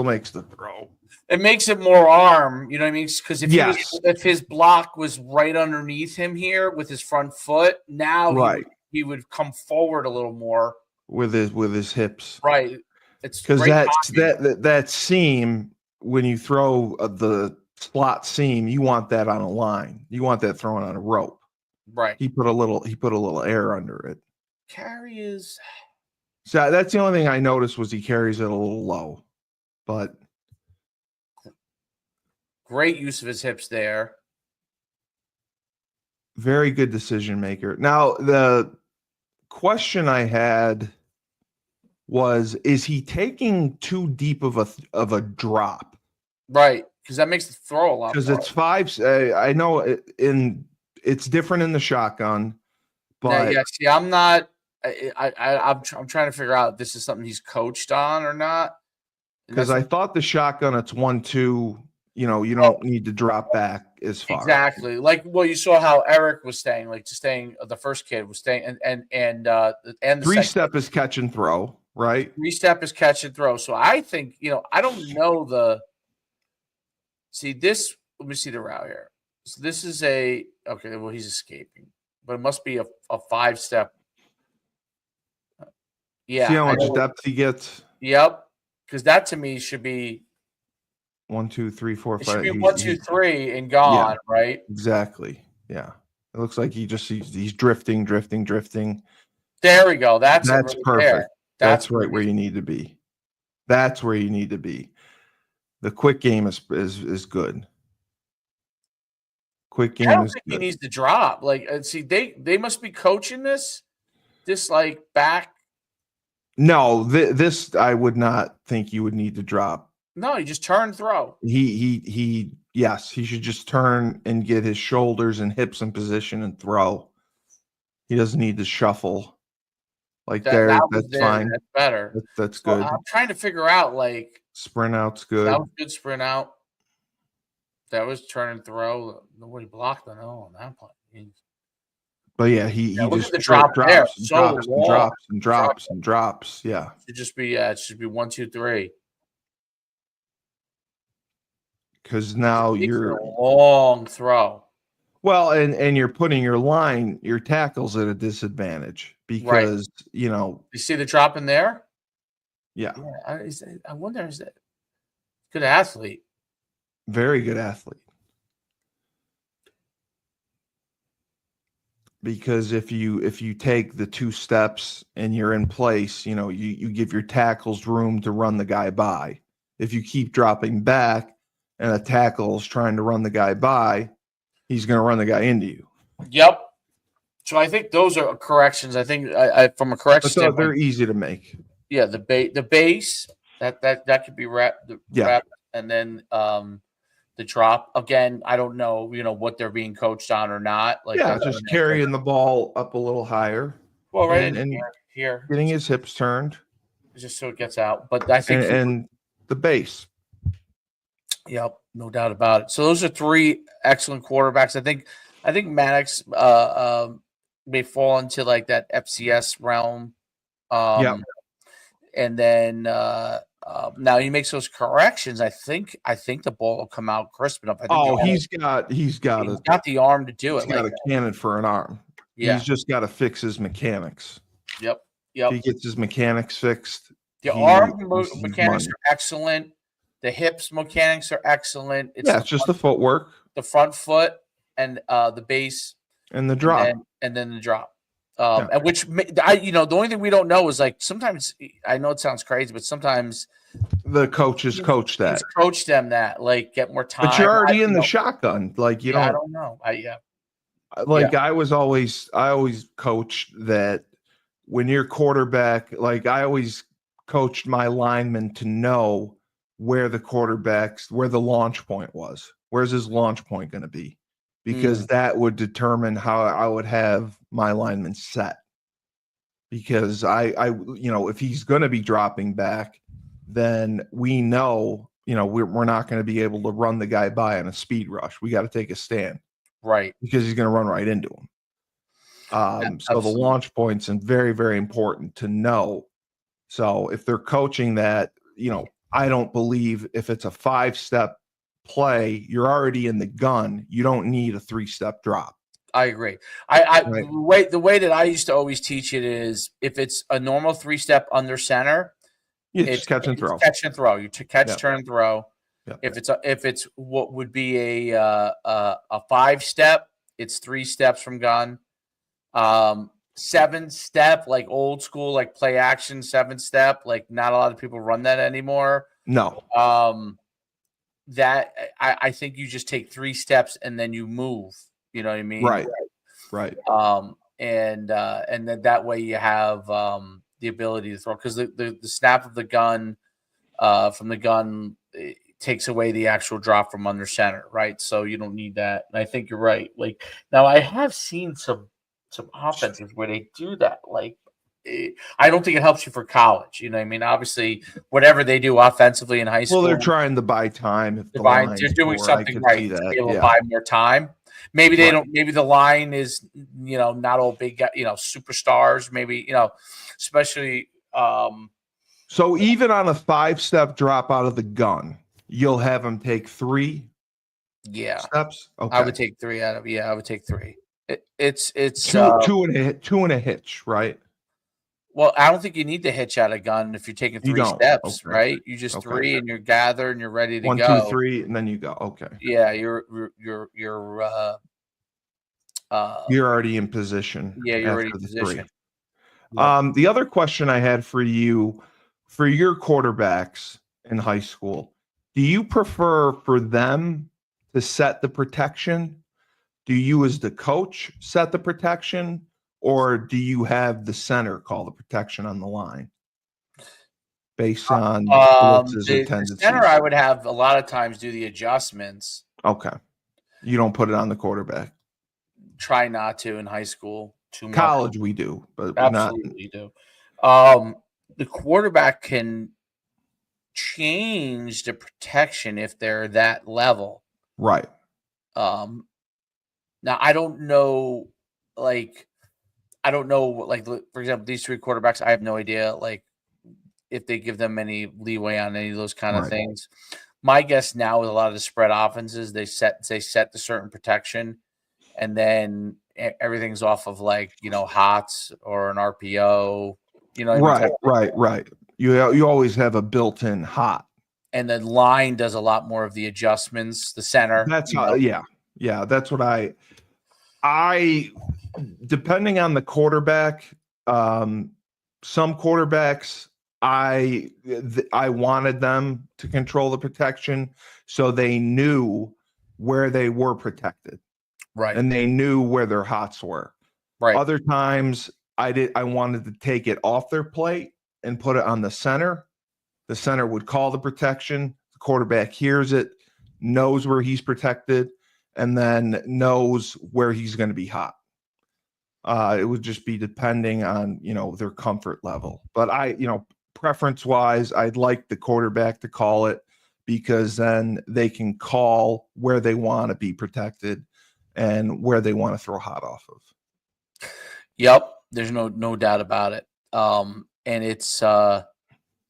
makes the throw. It makes it more arm, you know what I mean? Because if his block was right underneath him here with his front foot, now he would come forward a little more with his hips. Right. It's because that seam, when you throw the slot seam, you want that on a line. You want that thrown on a rope. Right. He put a little air under it. Carry is. So that's the only thing I noticed was he carries it a little low, but great use of his hips there. Very good decision maker. Now the question I had was, is he taking too deep of a drop? Right, because that makes the throw a lot. Because it's five. I know it's different in the shotgun, but see, I'm not. I'm trying to figure out if this is something he's coached on or not. Because I thought the shotgun, it's 1-2. You know, you don't need to drop back as far. Exactly. Like, well, you saw how Eric was staying. Like, the first kid was staying, and the three-step is catch and throw, right? Three-step is catch and throw. So I think, I don't know see this. Let me see the route here. So this is okay. Well, he's escaping, but it must be a 5-step. Yeah. See how much depth he gets? Yep. Because that to me should be 1, 2, 3, 4, 5. It should be 1, 2, 3 and gone, right? Exactly. Yeah. It looks like he's drifting. There we go. That's perfect. There. That's right where you need to be. That's where you need to be. The quick game is good. Quick game I don't is think good. He needs to drop. Like, see, they must be coaching this like back. No, this I would not think you would need to drop. No, you just turn, throw. Yes, he should just turn and get his shoulders and hips in position and throw. He doesn't need to shuffle. Like that's fine. That's better. That's good. I'm trying to figure out, like, sprint out's good. That was good sprint out. That was turn and throw. Nobody blocked on that play. But yeah, he just drops and drops. Yeah. It should be 1, 2, 3. Because now you're a long throw. Well, and you're putting your tackles at a disadvantage because you see the drop in there. Yeah. I wonder, is that good athlete? Very good athlete. because if you take the 2 steps and you're in place, you give your tackles room to run the guy by. If you keep dropping back and a tackle is trying to run the guy by, he's going to run the guy into you. Yep. So I think those are corrections. I think from a correction standpoint, they're easy to make. Yeah, the base that could be wrapped, and then the drop again. I don't know, what they're being coached on or not. Like just carrying the ball up a little higher. Well, right in here, getting his hips turned, just so it gets out. But I think and the base. Yep, no doubt about it. So those are 3 excellent quarterbacks. I think Maddox may fall into like that FCS realm. And then now he makes those corrections. I think the ball will come out crisp enough. He's got the arm to do it. He's got a cannon for an arm. Yeah. He's just got to fix his mechanics. Yep. If he gets his mechanics fixed. The arm mechanics are excellent. The hips mechanics are excellent. It's just the footwork, the front foot, and the base, and the drop, and then the drop. And which the only thing we don't know is like sometimes I know it sounds crazy, but sometimes the coaches coach that. Coach them that like get more time. But you're already in the shotgun, like you don't. I don't know. I always coached that when you're quarterback. Like I always coached my linemen to know where the launch point was. Where's his launch point going to be? Because that would determine how I would have my lineman set. Because if he's going to be dropping back, then we know, we're not going to be able to run the guy by in a speed rush. We got to take a stand. Right. Because he's going to run right into him. So the launch point's very, very important to know. So if they're coaching that, I don't believe if it's a 5-step play, you're already in the gun. You don't need a 3-step drop. I agree. The way that I used to always teach it is if it's a normal 3-step under center, it's catch and throw. Catch and throw. You catch, turn, throw. Yep. If it's what would be a 5-step, it's 3 steps from gun. 7-step, like old school, like play action 7-step. Like not a lot of people run that anymore. No. That I think you just take 3 steps and then you move. You know what I mean? Right. And then that way you have the ability to throw, because the snap of the gun from the gun takes away the actual drop from under center, right? So you don't need that. And I think you're right. Like now, I have seen some offenses where they do that. Like I don't think it helps you for college. You know what I mean? Obviously, whatever they do offensively in high school, well, they're trying to buy time. If they're doing something right to be able to buy more time. Maybe they don't. Maybe the line is, not all big, superstars. Maybe, especially. So even on a 5-step drop out of the gun, you'll have them take 3. Yeah. Steps. Okay. I would take 3 out of. Yeah, I would take 3. It's two and a hitch, right? Well, I don't think you need to hitch out a gun if you're taking 3 steps, right? You just 3 and you're gathered and you're ready to 1, go. 2, 3, and then you go. Okay. Yeah, you're already in position. Yeah, you're already in position. The other question I had for you, for your quarterbacks in high school, do you prefer for them to set the protection? Do you, as the coach, set the protection? Or do you have the center call the protection on the line based on the center? I would have a lot of times do the adjustments. Okay, you don't put it on the quarterback. Try not to in high school. Too much. College we do, but absolutely do. The quarterback can change the protection if they're that level, right? Now I don't know, like. For example, these 3 quarterbacks, I have no idea, like, if they give them any leeway on any of those kind of things. My guess now with a lot of the spread offenses, they set the certain protection, and then everything's off of HOTS or an RPO. Right. You always have a built-in hot, and the line does a lot more of the adjustments. The center. That's how. Yeah. That's what Depending on the quarterback, some quarterbacks, I wanted them to control the protection so they knew where they were protected. Right. And they knew where their hots were. Right. Other times I wanted to take it off their plate and put it on the center. The center would call the protection. The quarterback hears it, knows where he's protected, and then knows where he's going to be hot. It would just be depending on, their comfort level. But preference wise, I'd like the quarterback to call it, because then they can call where they want to be protected and where they want to throw hot off of. Yep. There's no doubt about it. And it's but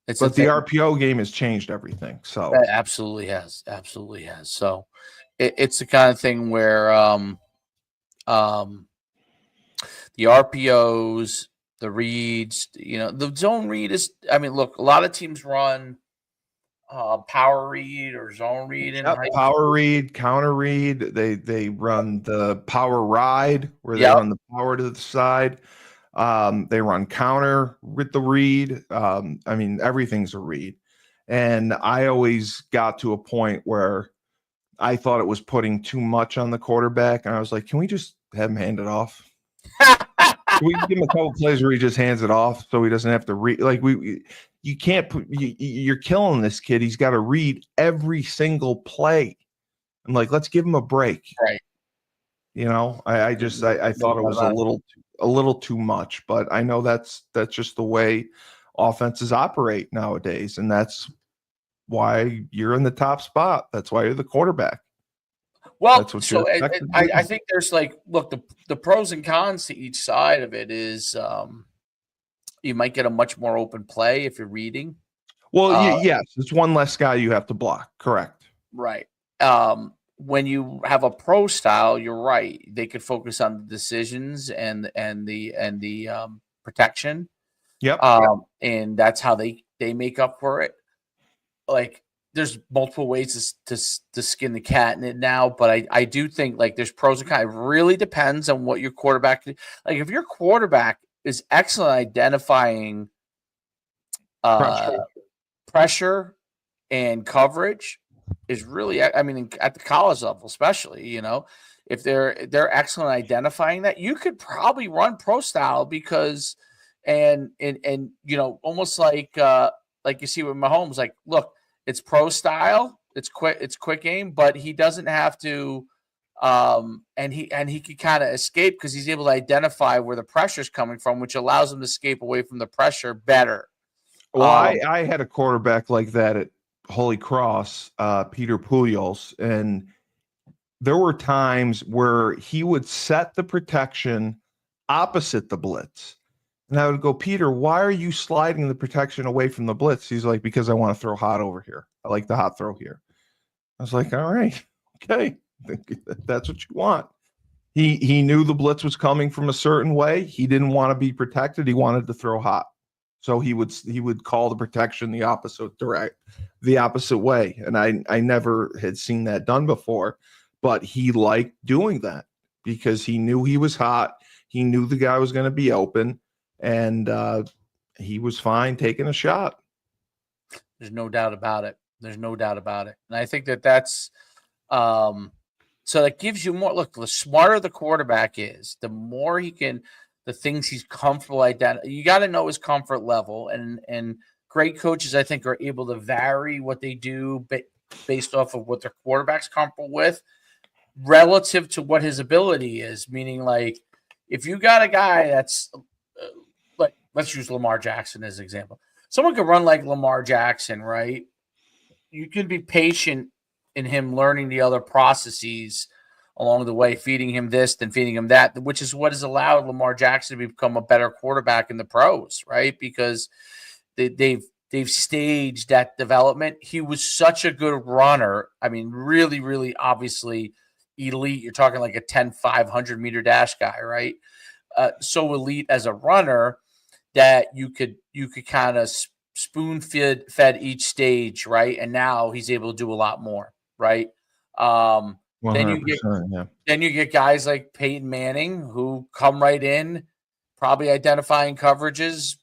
the RPO game has changed everything. So it absolutely has. So it's the kind of thing where the RPOs, the reads, the zone read is, look, a lot of teams run power read or zone read in power read, counter read. They run the power ride where they run the power to the side. They run counter with the read. Everything's a read. And I always got to a point where I thought it was putting too much on the quarterback. And I was like, can we just have him hand it off? Can we give him a couple plays where he just hands it off so he doesn't have to read? Like, you can't put, you're killing this kid. He's got to read every single play. I'm like, let's give him a break. Right. I thought it was a little too much, but I know that's just the way offenses operate nowadays. And that's why you're in the top spot. That's why you're the quarterback. Well, so I think there's look, the pros and cons to each side of it is you might get a much more open play if you're reading. Well, yes, it's one less guy you have to block. Correct. Right. When you have a pro style, you're right. They could focus on the decisions and the protection. Yep. And that's how they make up for it. Like, there's multiple ways to skin the cat in it now, but I do think there's pros and cons. It really depends on what your quarterback. Like, if your quarterback is excellent identifying pressure and coverage, is really, at the college level, especially, if they're excellent identifying that, you could probably run pro style because, and almost like you see with Mahomes, look, it's pro style, it's quick game, but he doesn't have to, and he can kind of escape because he's able to identify where the pressure's coming from, which allows him to escape away from the pressure better. Well, I had a quarterback like that at Holy Cross, Peter Pujols, and there were times where he would set the protection opposite the blitz. And I would go, Peter, why are you sliding the protection away from the blitz? He's like, because I want to throw hot over here. I like the hot throw here. I was like, all right, okay, that's what you want. He knew the blitz was coming from a certain way. He didn't want to be protected. He wanted to throw hot. So he would call the protection the opposite way. And I never had seen that done before, but he liked doing that because he knew he was hot. He knew the guy was going to be open. And he was fine taking a shot. There's no doubt about it. And I think that's so that gives you more. Look, the smarter the quarterback is, the more he can, the things he's comfortable identifying. You got to know his comfort level. And great coaches, I think, are able to vary what they do based off of what their quarterback's comfortable with relative to what his ability is. Meaning, if you got a guy that's let's use Lamar Jackson as an example. Someone could run like Lamar Jackson, right? You can be patient in him learning the other processes along the way, feeding him this, then feeding him that, which is what has allowed Lamar Jackson to become a better quarterback in the pros, right? Because they've staged that development. He was such a good runner. Really, really obviously elite. You're talking like a 10-5 100-meter dash guy, right? So elite as a runner that you could kind of spoon fed each stage, right? And now he's able to do a lot more, right? Then you get 100%, yeah. then you get guys like Peyton Manning who come right in, probably identifying coverages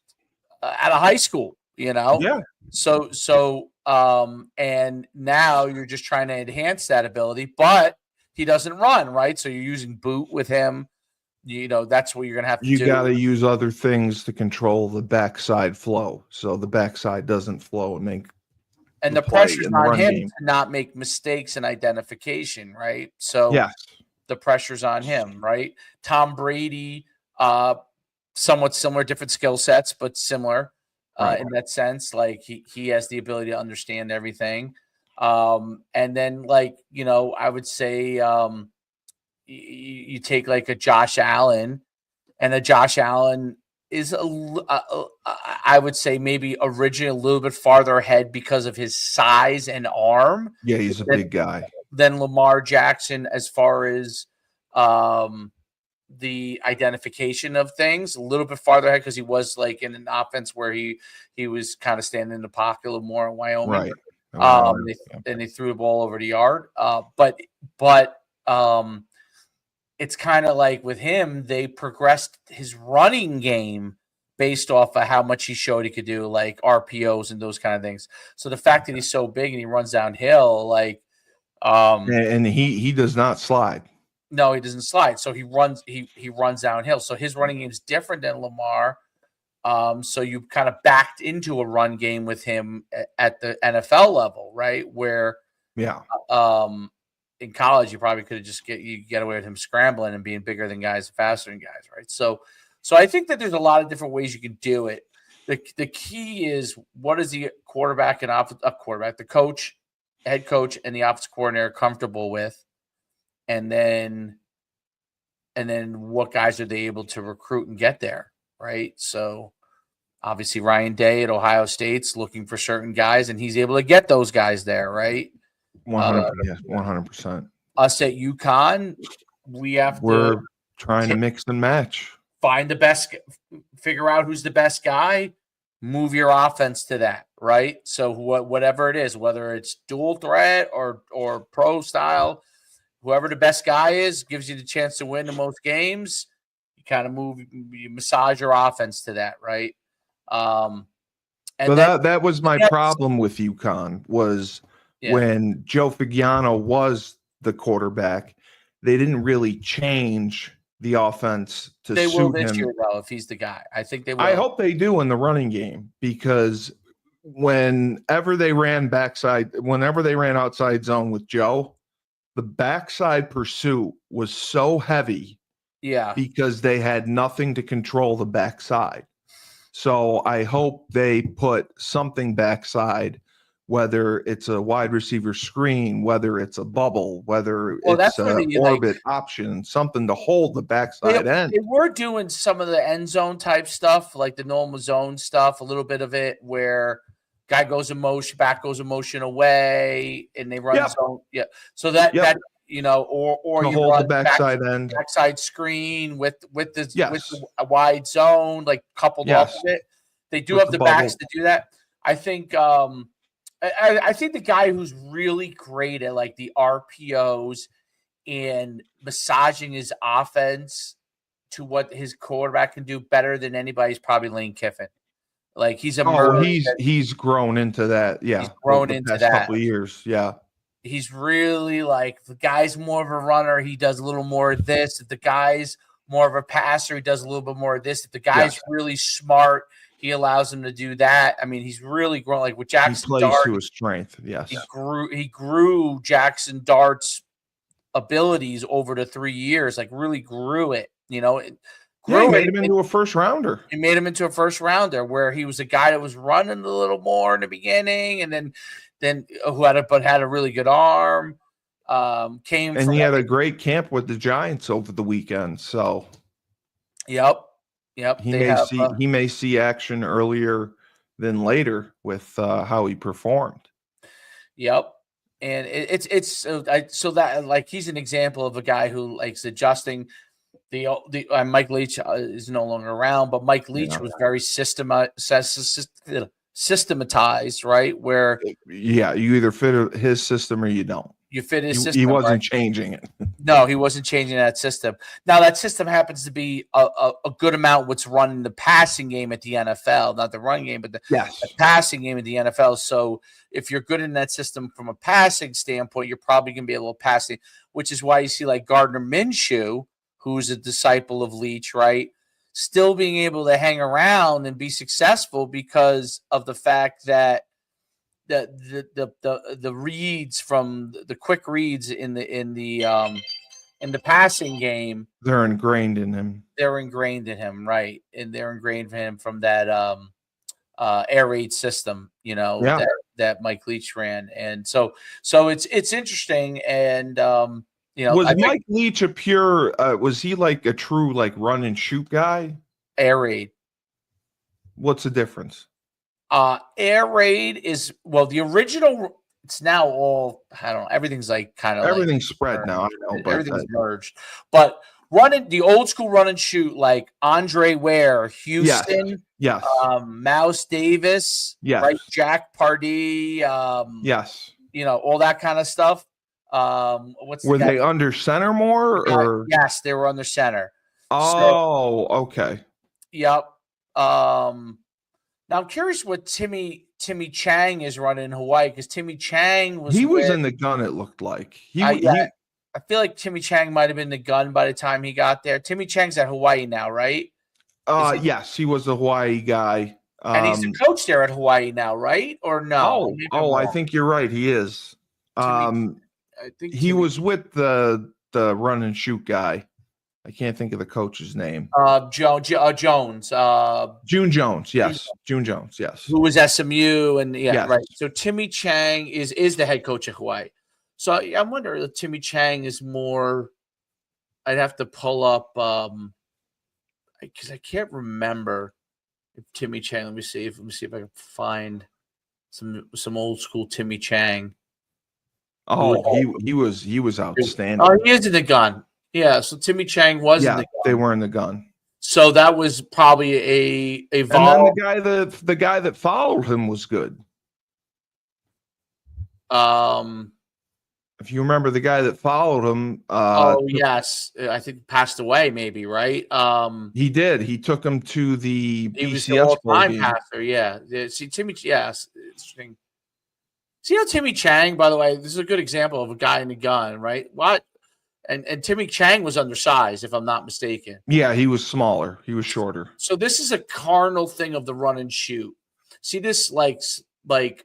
out of high school, Yeah. And now you're just trying to enhance that ability, but he doesn't run, right? So you're using boot with him. That's what you're going to have to You do. got to use other things to control the backside flow, so the backside doesn't flow and make And the play pressure's in the on run him game. to not make mistakes in identification, right? So Yes. the pressure's on him, right? Tom Brady, somewhat similar, different skill sets, but similar Right. in that sense. Like he has the ability to understand everything. And then I would say you take like a Josh Allen, and a Josh Allen is I would say maybe originally a little bit farther ahead because of his size and arm. Yeah, he's a big guy. Than Lamar Jackson as far as the identification of things, a little bit farther ahead because he was like in an offense where he was kind of standing in the pocket a little more in Wyoming. Right. And they threw the ball over the yard. But it's kind of like with him, they progressed his running game based off of how much he showed he could do, like RPOs and those kind of things. So the fact that he's so big and he runs downhill, like and he does not slide. no, he doesn't slide. So he runs downhill. So his running game is different than Lamar. So you kind of backed into a run game with him at the NFL level, right? Where in college, you probably could have just get away with him scrambling and being bigger than guys, faster than guys, right? So I think that there's a lot of different ways you can do it. The key is, what is the quarterback and the coach, head coach, and the offensive coordinator comfortable with, and then what guys are they able to recruit and get there, right? So obviously Ryan Day at Ohio State's looking for certain guys, and he's able to get those guys there, right? 100%. Us at UConn, we're trying to mix and match. Find the best, figure out who's the best guy, move your offense to that, right? So whatever it is, whether it's dual threat or pro style, whoever the best guy is gives you the chance to win the most games. You kind of you massage your offense to that, right? And so that was my problem with UConn was when Joe Figiano was the quarterback, they didn't really change the offense to they suit will this him. year, though, if he's the guy. I think they will. I hope they do in the running game, because whenever they ran outside zone with Joe, the backside pursuit was so heavy because they had nothing to control the backside. So I hope they put something backside, whether it's a wide receiver screen, whether it's a bubble, whether it's an orbit option, something to hold the backside end. They were doing some of the end zone type stuff, like the normal zone stuff, a little bit of it where guy goes in motion, back goes in motion away, and they run zone. Yeah. So that or to you hold run the backside end, backside screen with a wide zone, like coupled off of it. They do have the backs to do that. I think I think the guy who's really great at like the RPOs and massaging his offense to what his quarterback can do better than anybody is probably Lane Kiffin. Like he's he's grown into that. Yeah, he's grown into that couple of years. Yeah, he's really like, the guy's more of a runner, he does a little more of this. If the guy's more of a passer, he does a little bit more of this. If the guy's really smart, he allows him to do that. I mean, he's really grown. Like with Jackson Dart, to his strength. Yes, he grew Jackson Dart's abilities over the 3 years. Like really grew it. He made him into a first rounder. He made him into a first rounder, where he was a guy that was running a little more in the beginning, and then who had a really good arm. He had a great camp with the Giants over the weekend. So, Yep. He may see action earlier than later with how he performed. Yep, and so that, like, he's an example of a guy who likes adjusting. The Mike Leach is no longer around, but Mike Leach was very systematized, right? Where you either fit his system or you don't. You fit his He system. wasn't Right? changing it. No, he wasn't changing that system. Now that system happens to be a good amount what's run in the passing game at the NFL, not the run game, but the Yes. passing game at the NFL. So if you're good in that system from a passing standpoint, you're probably going to be able to pass it, which is why you see like Gardner Minshew, who's a disciple of Leach, right? Still being able to hang around and be successful because of the fact that the reads from the quick reads in the passing game, They're ingrained in him. they're ingrained in him, right? And they're ingrained in him from that air raid system, Yeah. that Mike Leach ran. And so it's interesting. And Was Mike Leach a pure was he like a true like run and shoot guy? Air raid. What's the difference? Air raid is the original. It's now all, I don't know. Everything's like kind of everything's spread now. I know, but everything's merged. But the old school run and shoot, like Andre Ware, Houston, yes, Mouse Davis, yes, right, Jack Pardee, yes, all that kind of stuff. Were they under center more, or yes, they were under center. Oh, okay. Yep. Now I'm curious what Timmy Chang is running in Hawaii, because Timmy Chang was in the gun. It looked like I feel like Timmy Chang might have been the gun by the time he got there. Timmy Chang's at Hawaii now, right? Yes, he was the Hawaii guy, and he's the coach there at Hawaii now, right? Or no? I think you're right. He is. I think he was with the run and shoot guy. I can't think of the coach's name. Jones. June Jones. Yes. June Jones. Yes. Who was SMU and yes. Right. So Timmy Chang is the head coach of Hawaii. So I wonder if Timmy Chang is more. I'd have to pull up because I can't remember if Timmy Chang. Let me see if I can find some old school Timmy Chang. Oh, he was outstanding. Oh, he is in the gun. Yeah, so Timmy Chang was in the gun. They were in the gun. So that was probably a and then the guy that followed him was good. If you remember the guy that followed him, yes, I think passed away, maybe, right? He did. He took him to the he BCS was the all-time passer. Yeah, see Timmy. Yes, interesting. See how Timmy Chang, by the way, this is a good example of a guy in the gun, right? What? And Timmy Chang was undersized, if I'm not mistaken. Yeah, he was smaller. He was shorter. So this is a cardinal thing of the run and shoot. See this like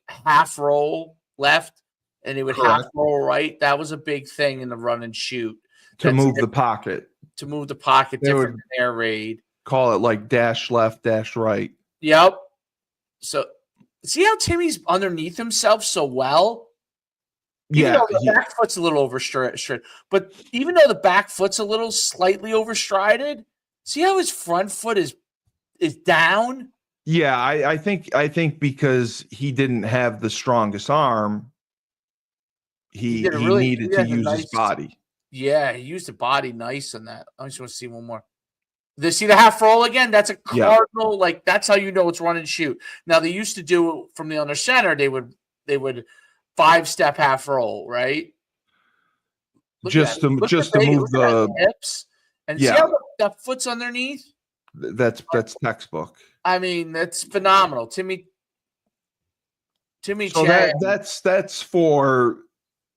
half roll left, and it would half roll right. That was a big thing in the run and shoot. To move the pocket. To move the pocket, different than air raid. Call it like dash left, dash right. Yep. So see how Timmy's underneath himself so well? Even though the back foot's a little overstrided, but even though the back foot's a little slightly overstrided, see how his front foot is down? Yeah, I think because he didn't have the strongest arm, he needed to use his body. Yeah, he used the body nice on that. I just want to see one more. See the half roll again? That's a cardinal. Like that's how you know it's run and shoot. Now they used to do it from the under center. They would 5-step half roll, right? Just to move the hips and see how that foot's underneath. That's textbook. I mean, that's phenomenal, Timmy. So Chang. That's for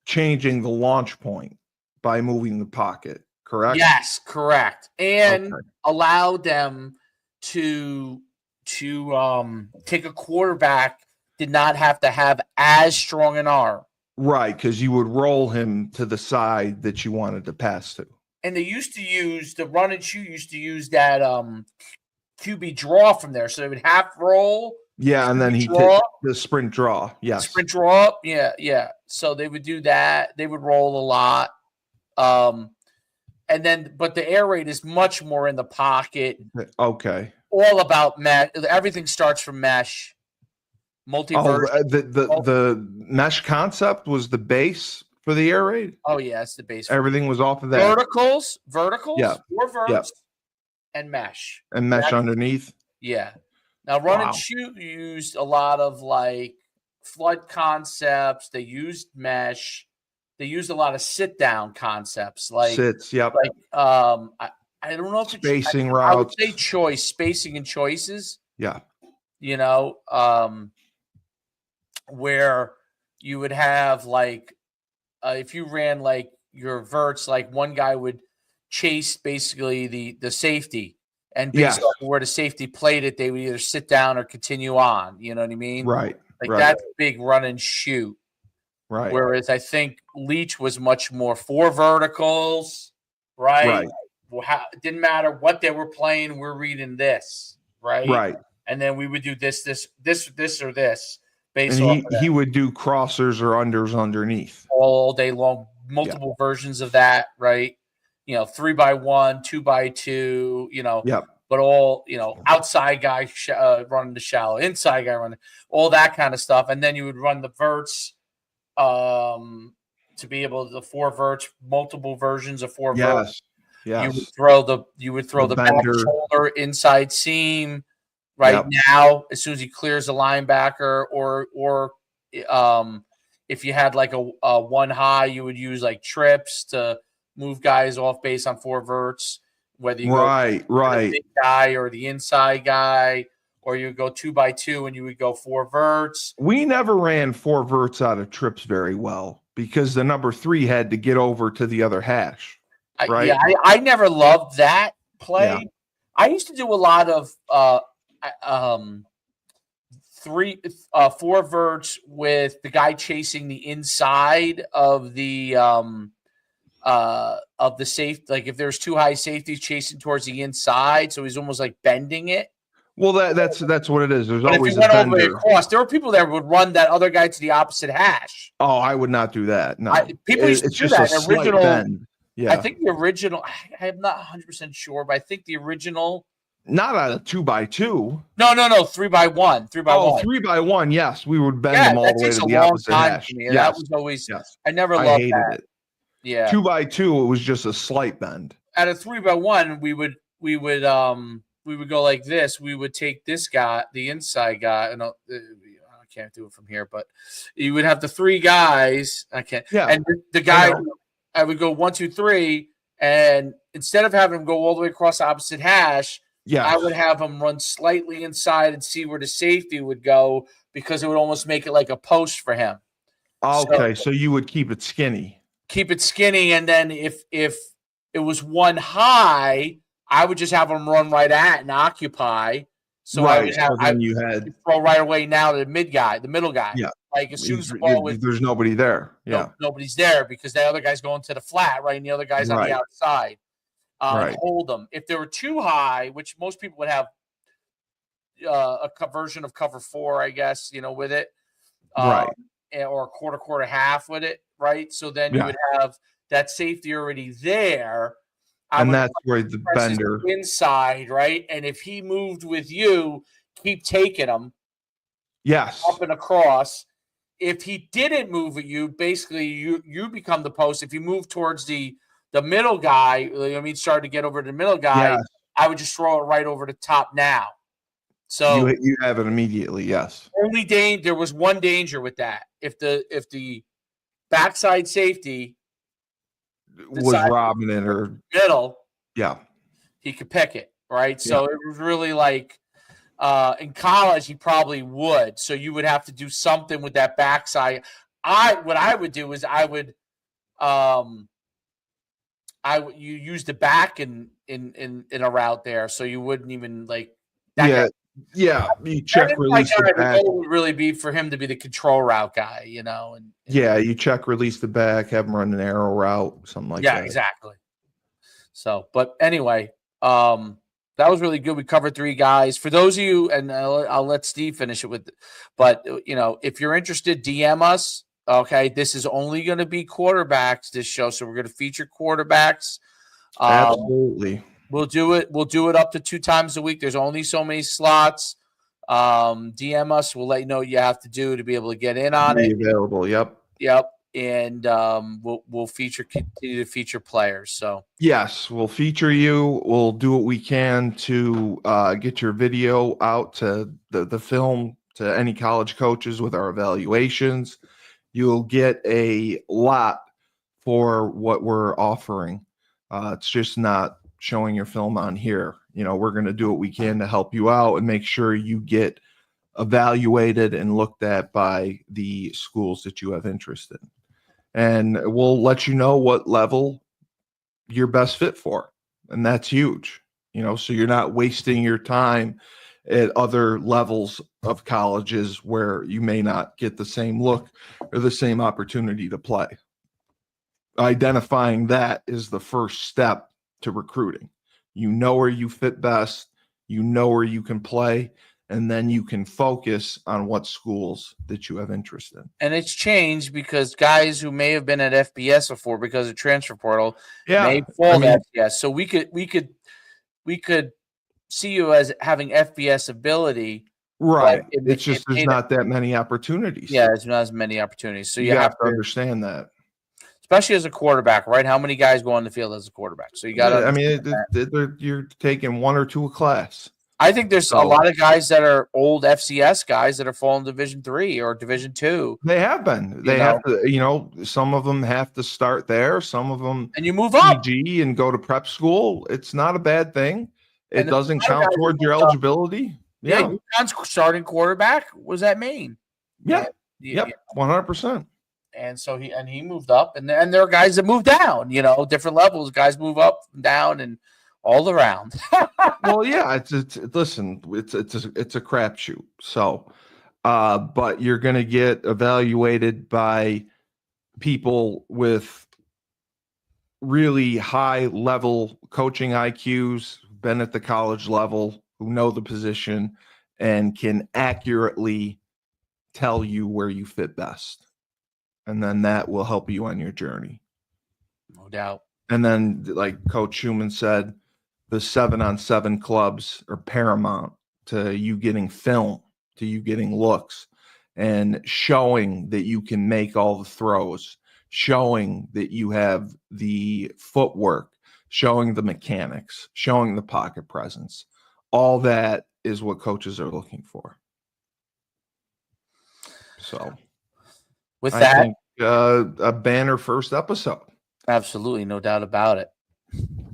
changing the launch point by moving the pocket, correct? Yes, correct, and allow them to take a quarterback. Did not have to have as strong an arm. Right, because you would roll him to the side that you wanted to pass to. And they used to use the run and shoot, used to use that QB draw from there. So they would half roll. Yeah, and then he did the sprint draw. Yes. Sprint draw. Yeah. So they would do that. They would roll a lot. And then, but the air raid is much more in the pocket. Okay. All about mesh. Everything starts from mesh. Multiverse. The mesh concept was the base for the air raid. Oh yeah, it's the base. Everything was off of that. Verticals, yeah, 4 verts, and mesh. And mesh underneath. Yeah. Now run and shoot used a lot of like flood concepts. They used mesh. they used a lot of sit down concepts, like Sits. Yep. I don't know if Spacing I would routes. say choice, spacing and choices. Yeah. You know, where you would have like if you ran like your verts, like one guy would chase basically the safety, and based Yes. on where the safety played it, they would either sit down or continue on. You know what I mean? Right. Like Right. that's big run and shoot. Right. Whereas I think Leach was much more 4 verticals, right? Right. Well, it didn't matter what they were playing, we're reading this, right? Right. And then we would do this, or this based And off of he would do crossers or unders underneath all day long, multiple versions of that, right? 3x1, 2x2, Yep. but all, outside guy running the shallow, inside guy running, all that kind of stuff. And then you would run the verts to be able to, the 4 verts, multiple versions of 4 verts. Yes. You would throw the back bender. shoulder, inside seam, right? Yep. Now, as soon as he clears a linebacker, or if you had like a 1 high, you would use like trips to move guys off base on 4 verts, whether you go the big guy or the inside guy, or you go 2x2 and you would go 4 verts. We never ran 4 verts out of trips very well because the number 3 had to get over to the other hash. Right? I never loved that play. Yeah. I used to do a lot of 4 verts with the guy chasing the inside of the safety. Like if there's 2 high safeties chasing towards the inside, so he's almost like bending it. Well, that's what it is. There's but always if you a went bender. over across, there were people that would run that other guy to the opposite hash. Oh, I would not do that. No, people used to do just that. a slight bend. Yeah, I think the original. I am not 100% sure, but I think the original. Not out of 2x2. No, 3x1. 3x1. Oh, 3x1. Yes, we would bend them all the way to the opposite hash. Yes. That was always. Yes. I never loved that. It. Yeah. 2x2, it was just a slight bend. At a 3x1, we would go like this. We would take this guy, the inside guy, and I can't do it from here, but you would have the 3 guys. I can't. Yeah. And the guy, I would go 1, 2, 3, and instead of having him go all the way across the opposite hash, I would have him run slightly inside and see where the safety would go, because it would almost make it like a post for him. Okay, so you would keep it skinny. Keep it skinny, and then if it was 1 high, I would just have him run right at and occupy. So I would have throw right away now to the middle guy. Yeah. Like as soon as the ball was, there's nobody there. Yeah. Nobody's there because the other guy's going to the flat, right? And the other guy's on the outside. Hold them. If they were too high, which most people would have a version of cover 4, I guess, with it. Or a quarter half with it, right? So then you would have that safety already there. And that's where the bender inside, right? And if he moved with you, keep taking him. Yes. Up and across. If he didn't move with you, basically you become the post. If you move towards the middle guy, start to get over to the middle guy, I would just throw it right over the top now. So you have it immediately, yes. There was one danger with that. If the backside safety was robbing it or middle, he could pick it, right? So it was really like in college he probably would. So you would have to do something with that backside. What I would do is you use the back in a route there, so you wouldn't even like that. You check release the back. The goal would really be for him to be the control route guy, and you check release the back, have him run an arrow route, something like that. Yeah, exactly. So, but anyway, that was really good. We covered 3 guys. For those of you, and I'll let Steve finish it with, but if you're interested, DM us. Okay, this is only going to be quarterbacks this show, so we're going to feature quarterbacks. Absolutely. We'll do it up to 2 times a week. There's only so many slots. DM us. We'll let you know what you have to do to be able to get in on it. Available. Yep. And we'll continue to feature players. So yes, we'll feature you. We'll do what we can to get your video out to the film to any college coaches with our evaluations. You'll get a lot for what we're offering. It's just not showing your film on here. We're going to do what we can to help you out and make sure you get evaluated and looked at by the schools that you have interest in. And we'll let you know what level you're best fit for. And that's huge, so you're not wasting your time at other levels of colleges where you may not get the same look or the same opportunity to play. Identifying that is the first step to recruiting. You know where you fit best, you know where you can play, and then you can focus on what schools that you have interest in. And it's changed because guys who may have been at FBS before because of transfer portal may fall to FBS. So we could see you as having FBS ability. Right. It's just there's not that many opportunities. Yeah, there's not as many opportunities. So you have to understand that. Especially as a quarterback, right? How many guys go on the field as a quarterback? So you got to. You're taking one or two a class. I think there's a lot of guys that are old FCS guys that are falling Division III or Division II. They have been. They have to. Some of them have to start there. Some of them and you move up PG and go to prep school. It's not a bad thing. It doesn't count towards your eligibility. Yeah, UConn's starting quarterback was at Maine. Yeah. Yep. 100%. And so he moved up, and there are guys that move down. Different levels. Guys move up and down and all around. Well, yeah. It's a crapshoot. So, but you're going to get evaluated by people with really high level coaching IQs, been at the college level, who know the position, and can accurately tell you where you fit best. And then that will help you on your journey. No doubt. And then, like Coach Schumann said, the 7-on-7 clubs are paramount to you getting film, to you getting looks, and showing that you can make all the throws, showing that you have the footwork, showing the mechanics, showing the pocket presence. All that is what coaches are looking for. So with that, I think, a banner first episode. Absolutely, no doubt about it.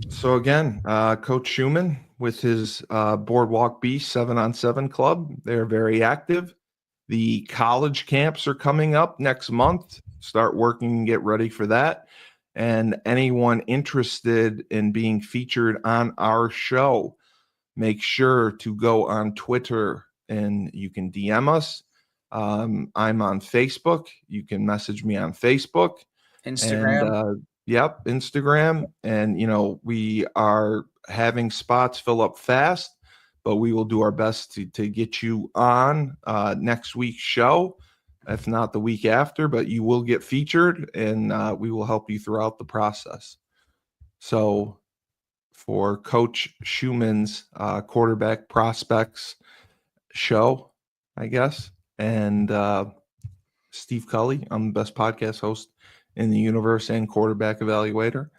So again, Coach Schumann with his Boardwalk Beast 7-on-7 club. They're very active. The college camps are coming up next month. Start working and get ready for that. And anyone interested in being featured on our show, make sure to go on Twitter and you can DM us. I'm on Facebook. You can message me on Facebook. Instagram. And, Instagram. And, we are having spots fill up fast, but we will do our best to get you on next week's show, if not the week after, but you will get featured, and we will help you throughout the process. So for Coach Schumann's quarterback prospects show, I guess, and Steve Cully, I'm the best podcast host in the universe and quarterback evaluator.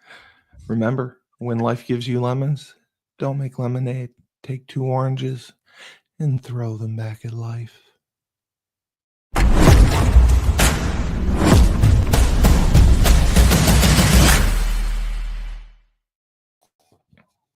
Remember, when life gives you lemons, don't make lemonade. Take 2 oranges and throw them back at life.